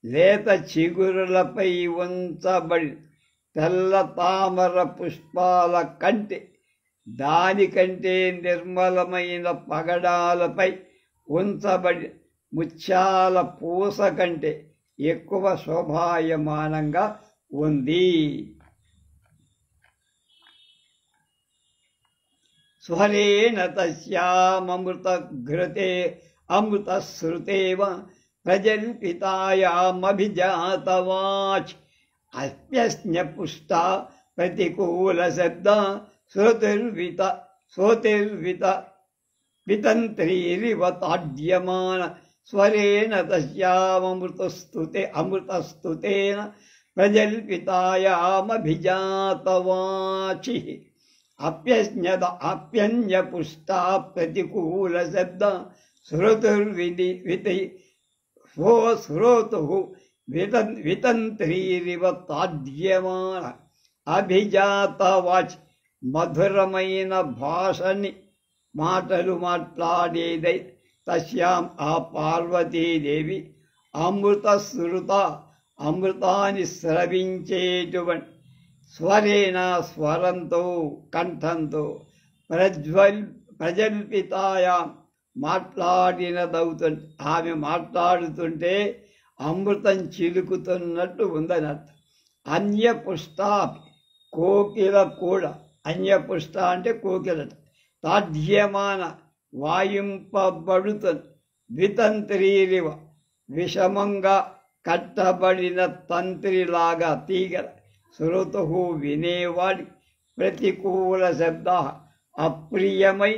లేత చిగురులపై ఉంచబడి తెల్ల తామర పుష్పాల కంటే దానికంటే నిర్మలమైన పగడాలపై ఉంచబడి ముత్యాల పూస కంటే ఎక్కువ శోభాయమానంగా ఉంది. స్వరేణ తస్యామృతఘృతే అమృతశ్రుతేవ ప్రజల్పితాయామభిజాతవాచ్ అప్యస్న్యపుష్టా ప్రతికూలశబ్ద శ్రోతిర్విత వితంత్రీరివ తాడ్యమాన స్వరేణ తస్యామృతస్తుతేన ప్రజల్పితాయామభిజాతవాచి అప్యన్యపుష్టా ప్రతికూలశబ్ద శ్రోతుః వితంత్రీరివ తాడ్యమాన అభిజాతవాచ్ మధురమైన భాషని మాటలు మాట్లాడేదై తస్యాం ఆ పార్వతీదేవి అమృతాన్ని స్రవించేటువంటి స్వరేణ స్వరంతో కంఠంతో ప్రజల్పితాయా మాట్లాడినదవుతుంది. ఆమె మాట్లాడుతుంటే అమృతం చిలుకుతున్నట్టు ఉందన్నట్టు. అన్యపుష్ట కోకిల కూడా, అన్యపుష్ట అంటే కోకిలట, తాడ్యమాన వాయింపబడుతుంది. వితంత్రీరివ విషమంగా కట్టబడిన తంత్రిలాగా తీగల శ్రోతుహు వినేవాడి ప్రతికూల శబ్ద అప్రియమై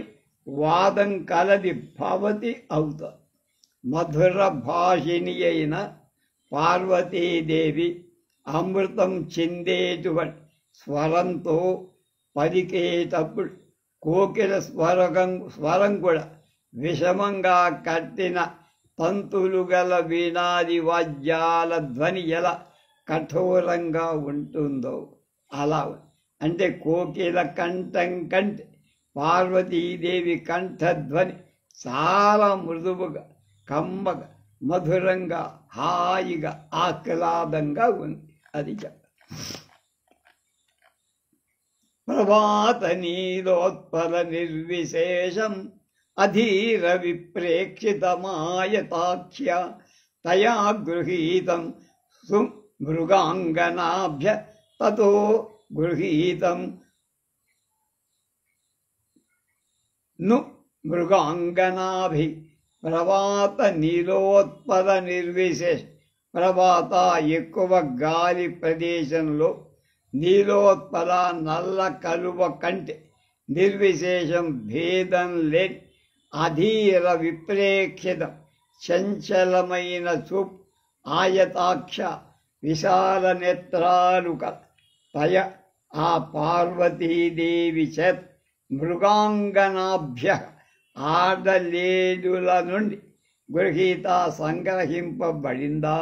వాదం కలది భవతి అవుతుంది. మధుర భాషిణి అయిన పార్వతీదేవి అమృతం చెందేటువంటి స్వరంతో పలికేటప్పుడు కోకిల స్వరం కూడా విషమంగా కట్టిన తంతులు గల వీణాది వాద్యాల ధ్వని ఎలా కఠోరంగా ఉంటుందో అలా. అంటే కోకిల కంఠం కంటే పార్వతీదేవి కంఠధ్వని చాలా మృదువుగా, కమ్మగా, మధురంగా, హాయిగా, ఆహ్లాదంగా ఉంది. అది ప్రభాత నీలోత్పల నిర్విశేషం అధీర విప్రేక్షితమాయతాఖ్య తయా గృహీతం మృగాంగనాభ్య తతో గృహీతం ను మృగాంగనాభి. ప్రభాత నీలోత్పల నిర్విశేష, ప్రభాత ఎక్కువ గాలి ప్రదేశంలో, నీలోత్పల నల్ల కలువ కంటే, నిర్విశేషం భేదం లేని, అధీర విప్రేక్షితం చంచలమైన చూపు, ఆయతాక్ష విశాల నేత్రాలు కల తయ ఆ పార్వతీదేవి చేత మృగాంగనాభ్య ఆడలేడుల నుండి గృహీత సంగ్రహింపబడిందా.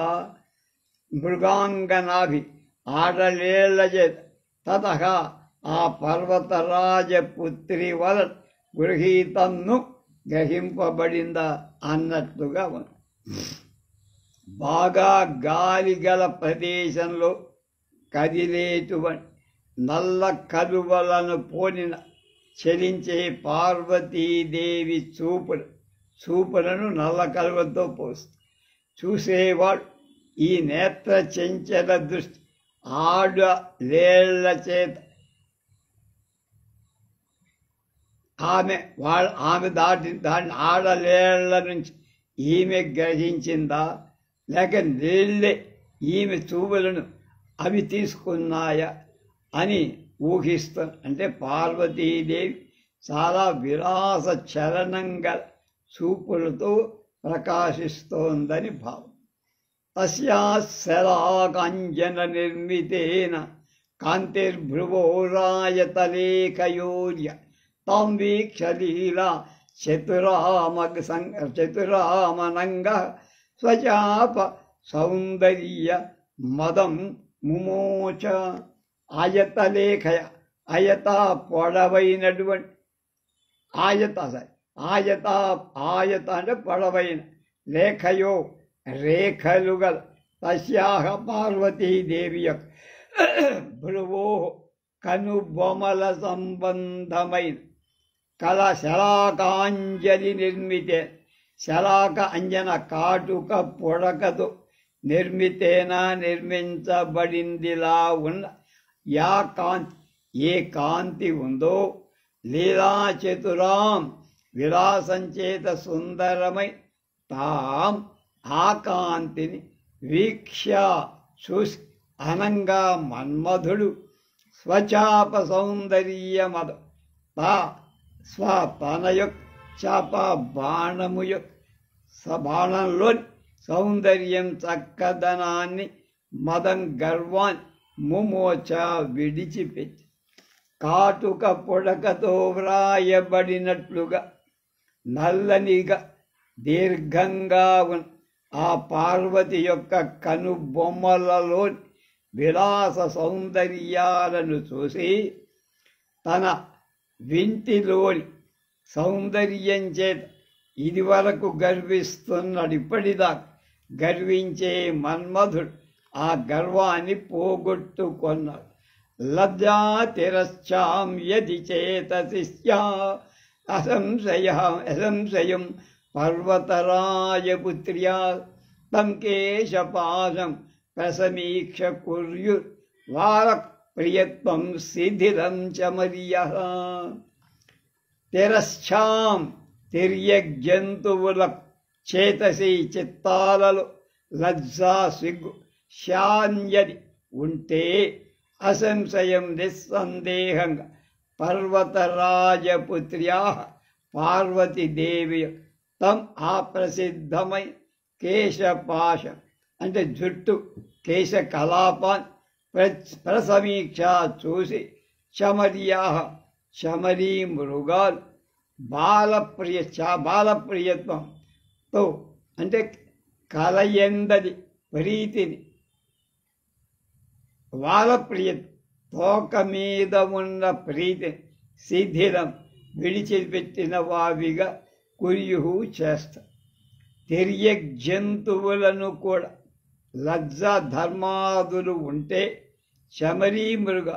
మృగాంగనాభి ఆడలేళ్ల చేత తతః ఆ పర్వతరాజపుత్రి వలన గృహీతంను గ్రహింపబడిందా అన్నట్లుగా ఉంది. బాగా గాలి గల ప్రదేశంలో కదిలేటువంటి నల్ల కలువలను పోనిన చలించే పార్వతీదేవి చూపులను నల్ల కలువతో పోస్తుంది. చూసేవాడు ఈ నేత్ర చెంచల దృష్టి ఆడలేళ్ల చేత ఆమె దాన్ని ఆడలేళ్ల నుంచి ఈమె గ్రహించిందా, లేక నీళ్ళే ఈమె చూపులను అవి తీసుకున్నాయా అని ఊహిస్తాను. అంటే పార్వతీదేవి చాలా విలాస చలనంగా చూపులతో ప్రకాశిస్తోందని భావం. తస్యాశలాకాంజన నిర్మితేన కాంతిర్భ్రువోరాయతలేఖయోర్య తాం వీక్షలీలా చతురామనంగ స్వచాప సౌందర్య మదం ముమోచ. ఆయతలేఖయ, ఆయత పొడవైనటువంటి, ఆయత అంటే పొడవైన, లేఖయో రేఖలు గల తస్యాహ పార్వతీదేవి యొక్క భ్రువో కనుబొమల సంబంధమైన కళ శలాకాంజలి నిర్మితే శలాక అంజన కాటుక పొడకతో నిర్మితేనా నిర్మించబడిందిలా ఉన్న ఏ కాంతి ఉందో లీలా చతురాం విలాసంచేత సుందరమై తాం ఆ కాంతిని వీక్ష చూసి అనంగా మన్మధుడు స్వచాప సౌందర్యమద తన యొక్క చాప బాణము యొక్క బాణంలోని సౌందర్యం చక్కదనాన్ని మదం గర్వాన్ని ముమోచ విడిచిపెట్టి కాటుక పొడకతో వ్రాయబడినట్లుగా నల్లనిగా దీర్ఘంగా ఉన్న ఆ పార్వతి యొక్క కనుబొమ్మలలోని విలాస సౌందర్యాలను చూసి తన వింటిలోని సౌందర్యం చేత ఇదివరకు గర్విస్తున్నాడు. ఇప్పటిదాకా గర్వించే మన్మధుడు ఆ గర్వాన్ని పోగొట్టుకొన్నాడు. లజ్జా తిరశ్చాం యది చేతసి అసంశయం పర్వతరాజపుత్ర్యా తం కేశపాశం ప్రసమీక్ష కుర్యుర్వార ప్రియత్వం శిథిలం చమర్యః. తిరశ్చాం తిర్యగ్జంతువుల చేతసి చిత్తాలలో లజ్జా సిగ్గు శాన్యది ఉంటే అసంశయం నిస్సందేహంగా పర్వతరాజపుత్ర్యా పార్వతీదేవి తం ఆ ప్రసిద్ధమై కేశపాశం అంటే జుట్టు కేశ కలాపాన్ని ప్రసమీక్ష చూసి చమర్యా చమరీ మృగాలు బాలప్రియత్వంతో అంటే కలయందది ప్రీతిని బాలప్రియత్వం తోక మీద ఉన్న ప్రీతిని శిథిలం విడిచిపెట్టిన వావిగా కుర్యు చేస్తారు. తిర్యగ్జంతువులను కూడా లజ్జ ధర్మాదులు ఉంటే చమరీ మృగ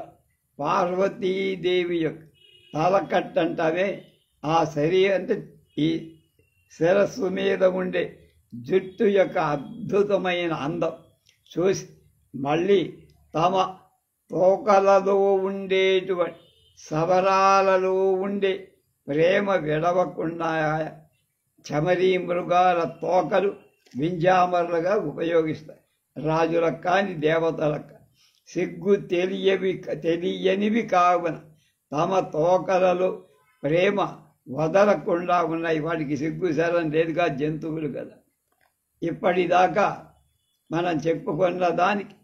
పార్వతీదేవి యొక్క తలకట్టంటమే ఆ శరీరం అంటే ఈ శిరస్సు మీద ఉండే జుట్టు యొక్క అద్భుతమైన అందం చూసి మళ్ళీ తమ తోకలలో ఉండేటువంటి సవరాలలో ఉండే ప్రేమ విడవకుండా చమరీ మృగాల తోకలు వింజామరులుగా ఉపయోగిస్తాయి. రాజులకు కానీ దేవతలకు సిగ్గు తెలియనివి కావున తమ తోకలలో ప్రేమ వదలకుండా ఉన్నాయి. వాటికి సిగ్గు శరం లేదుగా, జంతువులు కదా. ఇప్పటిదాకా మనం చెప్పుకున్న దానికి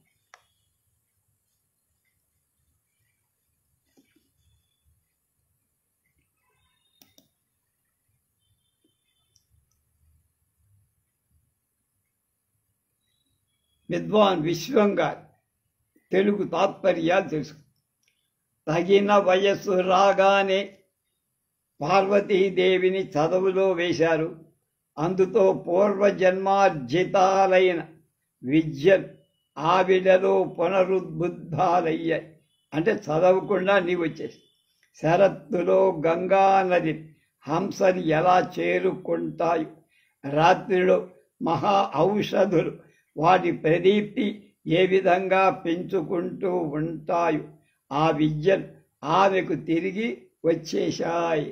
విద్వాన్ విశ్వంగా తెలుగు తాత్పర్యాలు తెలుసు. తగిన వయస్సు రాగానే పార్వతీదేవిని చదువులో వేశారు. అందుతో పూర్వజన్మార్జితాలైన విద్యలు ఆవిడలో పునరుద్బుద్ధాలయ్యాయి. అంటే చదవకుండా నీవు వచ్చేసి శరత్తులో గంగా నది హంసని ఎలా చేరుకుంటాయో, రాత్రిలో మహా ఔషధులు వాటి ప్రదీప్తి ఏ విధంగా పెంచుకుంటూ ఉంటాయో ఆ విద్యలు ఆమెకు తిరిగి వచ్చేశాయి.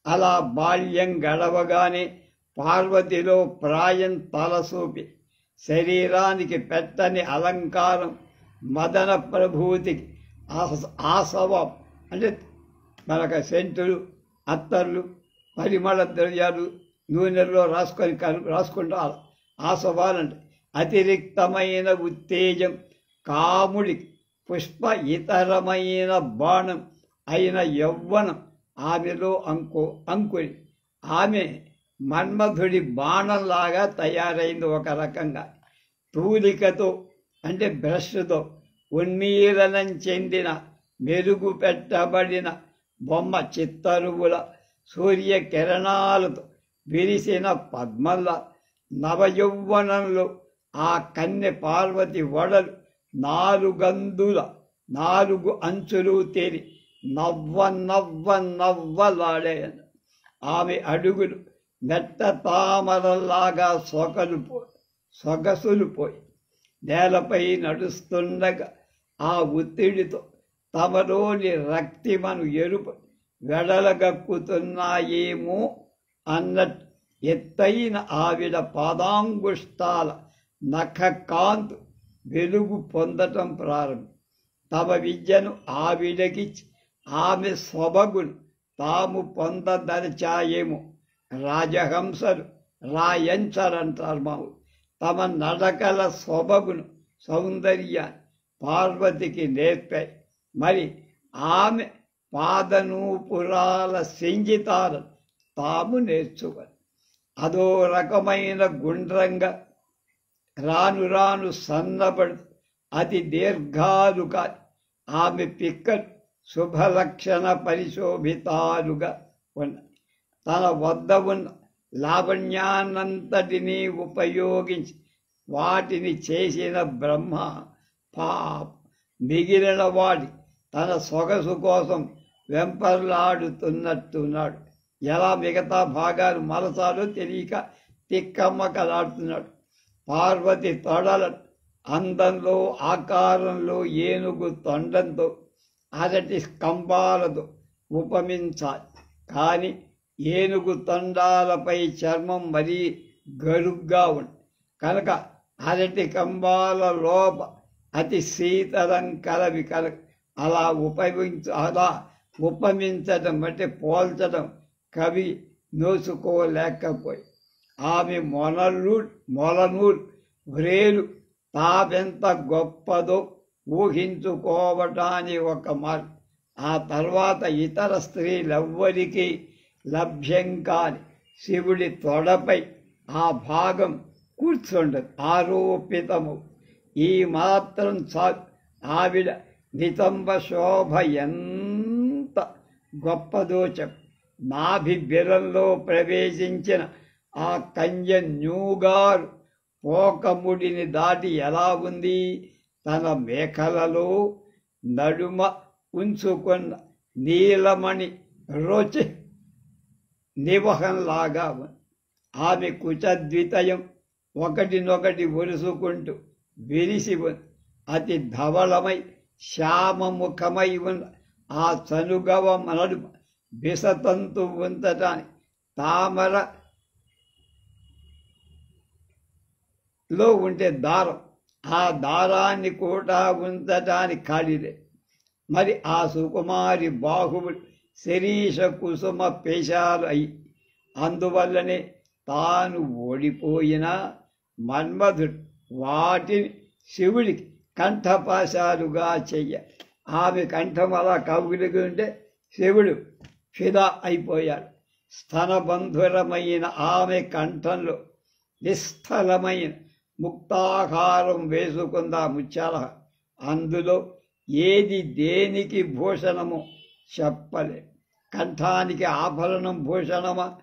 అలా బాల్యం గడవగానే పార్వతిలో ప్రాయం తలసూపి శరీరానికి పెట్టని అలంకారం, మదన ప్రభూతికి ఆసవం అంటే మనకు సెంటులు, అత్తర్లు, పరిమళ ద్రవ్యాలు నూనెల్లో రాసుకుంటారు. ఆసవాలంటే అతిరిక్తమైన ఉత్తేజం, కాముడికి పుష్ప ఇతరమైన బాణం అయిన యవ్వనం ఆమెలో అంకురి. ఆమె మన్మధుడి బాణంలాగా తయారైంది. ఒక రకంగా తూలికతో అంటే బ్రష్తో ఉన్మీలనం చెందిన మెరుగు పెట్టబడిన బొమ్మ చిత్తరువుల సూర్యకిరణాలతో విరిసిన పద్మల్ల నవయౌవనంలో ఆ కన్నె పార్వతి వడలు 4 గందుల నాలుగు అంచులు తేలి నవ్వలాడాయను. ఆమె అడుగులు మెట్ట తామరలాగా సొగసులు పోయి నేలపై నడుస్తుండగా ఆ ఒత్తిడితో తమలోని రక్తిమను ఎరుపు వెడలగక్కుతున్నాయేమో అన్నట్టు ఎత్తైన ఆవిడ పాదాంగుష్టాల నఖకాంతు వెలుగు పొందటం ప్రారంభం. తమ విద్యను ఆవిడకిచ్చి ఆమె సొబగును తాము పొందదరిచాయేమో. రాజహంసలు రాయంచరంటారు మావు. తమ నడకల సొబగును సౌందర్యాన్ని పార్వతికి నేర్పాయి. మరి ఆమె పాదనూపురాల సంగీతాలను తాము నేర్చుకొని అదో రకమైన గుండ్రంగా రాను రాను సన్నబడు అతి దీర్ఘాలు కాని ఆమె పిక్కలు శుభలక్షణ పరిశోభితాలుగా ఉన్నాయి. తన వద్ద ఉన్న లావణ్యాన్నంతటినీ ఉపయోగించి వాటిని చేసిన బ్రహ్మ పాప మిగిలిన వాడి తన సొగసు కోసం వెంపర్లాడుతున్నట్టున్నాడు. ఎలా మిగతా భాగాలు మలసాలో తెలియక తిక్కమ్మకలాడుతున్నాడు. పార్వతి తొడల అందంలో ఆకారంలో ఏనుగు తొండంతో అరటి స్తంభాలతో ఉపమించాలి. కానీ ఏనుగు తొండాలపై చర్మం మరీ గరుగ్గా ఉంది కనుక అరటి కంబాల లోప అతి శీతలం కలవి అలా ఉపమించడం అంటే పోల్చడం కవి నోసుకోలేకపోయి ఆమె మొలనూరు వ్రేలు తావెంత గొప్పదో ఊహించుకోవటానికి ఒక మార్గం. ఆ తర్వాత ఇతర స్త్రీలెవ్వరికీ లభ్యం కాని శివుడి తొడపై ఆ భాగం కూర్చుండదు, ఆరోపితము. ఈ మాత్రం చాలు ఆవిడ నితంబ శోభ ఎంత గొప్పదో చెప్పు. నాభిబిరంలో ప్రవేశించిన ఆ కన్యన్యూగారు పోకముడిని దాటి ఎలా ఉంది? తన మేఖలలో నడుమ ఉంచుకున్న నీలమణి రుచి నివహంలాగా ఉంది. ఆమె కుచద్వితయం ఒకటినొకటి ఒరుసుకుంటూ విరిసి ఉంది. అతి ధవళమై శ్యామముఖమై ఉన్న ఆ చనుగవ నడుమ విసతంతు ఉంచటానికి తామరలో ఉంటే దారం, ఆ దారాన్ని కూడా ఉంచటానికి ఖాళీలే. మరి ఆ సుకుమారి బాహువులు శరీష కుసుమ పేశాలు అయి అందువల్లనే తాను ఓడిపోయినా మన్మధుడు వాటిని శివుడికి కంఠపాశాలుగా చెయ్య. ఆమె కంఠం అలా కవులుగా ఉంటే శివుడు ఫిదా అయిపోయాడు. స్తనబంధురమైన ఆమె కంఠంలో నిస్థలమైన ముక్తాహారం వేసుకుందా ముత్యాల. అందులో ఏది దేనికి భూషణమో చెప్పలే. కంఠానికి ఆభరణం భూషణమా?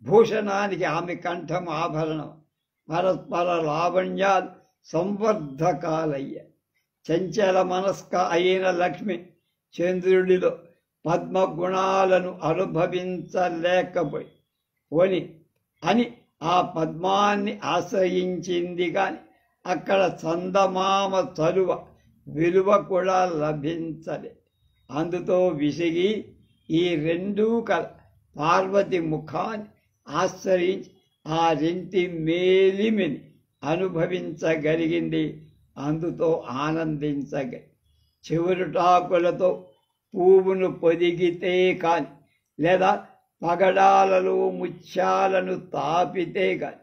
భూషణానికి ఆమె కంఠం ఆభరణం. పరస్పర లావణ్యాలు సంవర్ధకాలయ్య. చంచల మనస్క అయిన లక్ష్మి చంద్రుడిలో పద్మగుణాలను అనుభవించలేకపోయి అని ఆ పద్మాన్ని ఆశ్రయించింది కాని అక్కడ చందమామ చలువ విలువ కూడా లభించలే. అందుతో విసిగి ఈ రెండూ కల పార్వతి ముఖాన్ని ఆశ్రయించి ఆ రెంటి మేలిమిని అనుభవించగలిగింది. అందుతో ఆనందించగలి చివురుటాకులతో పువ్వును పొదిగితే కాని లేదా పగడాలలో ముత్యాలను తాపితే కాని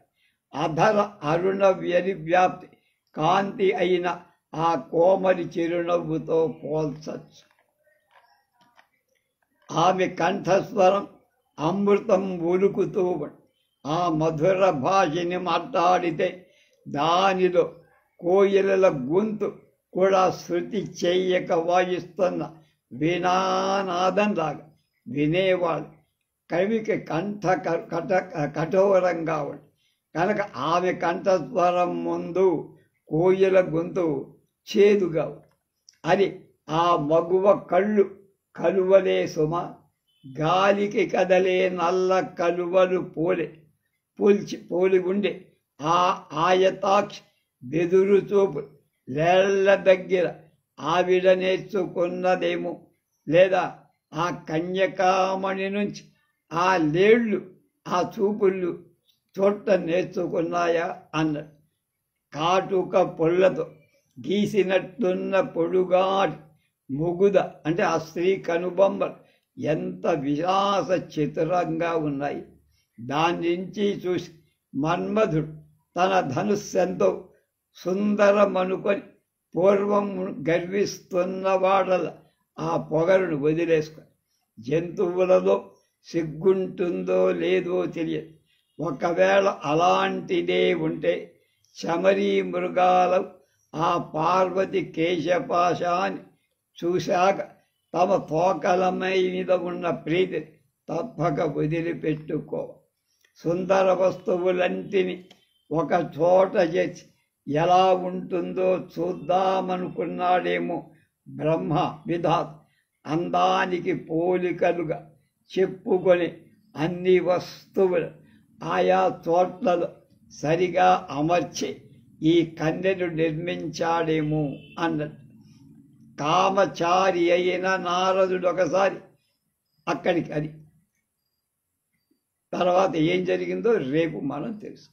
అధర అరుణ వ్యరివ్యాప్తి కాంతి అయిన ఆ కోమలి చిరునవ్వుతో పోల్చచ్చు. ఆమె కంఠస్వరం అమృతం ఉలుకుతూ ఆ మధుర భాషని మాట్లాడితే దానిలో కోయిలల గొంతు కూడా శృతి చెయ్యక వాయిస్తున్న వీణానాదంలాగా వినేవాడు. కవికి కంఠ కఠోరంగా ఉంది కనుక ఆమె కంఠస్వరం ముందు కోయిల గొంతు చేదుగా అది ఆ మగువ కళ్ళు కలువలే సుమ, గాలికి కదలే నల్ల కలువలు పోలి ఉండే ఆ ఆయతాక్షి బెదురు చూపు లేళ్ల దగ్గర ఆవిడ నేర్చుకున్నదేమో, లేదా ఆ కన్యకామణి నుంచి ఆ లేళ్ళు ఆ చూపుళ్ళు చూడటం నేర్చుకున్నాయా అన్నాడు. కాటుక పొల్లతో గీసినట్టున్న పొడుగాటి ముగుద అంటే ఆ స్త్రీ కనుబొమ్మలు ఎంత విలాస చతురంగా ఉన్నాయి. దాని నుంచి చూసి మన్మధుడు తన ధనుస్సెంతో సుందరమనుకొని పూర్వం గర్విస్తున్నవాడల ఆ పొగరును వదిలేసుకొని, జంతువులలో సిగ్గుంటుందో లేదో తెలియదు, ఒకవేళ అలాంటిదే ఉంటే చమరీ మృగాల ఆ పార్వతి కేశపాశాన్ని చూశాక తమ తోకల మీద ఉన్న ప్రీతిని తప్పక వదిలిపెట్టుకో. సుందర వస్తువులంటిని ఒక చోట చేసి ఎలా ఉంటుందో చూద్దామనుకున్నాడేమో బ్రహ్మ విధాత. అందానికి పోలికలుగా చెప్పుకొని అన్ని వస్తువులు ఆయా చోట్లలో సరిగా అమర్చి ఈ కన్యను నిర్మించాడేమో అన్నట్టు. కామచారి అయిన నారదుడు ఒకసారి అక్కడికి, అది తర్వాత ఏం జరిగిందో రేపు మనం తెలుసు.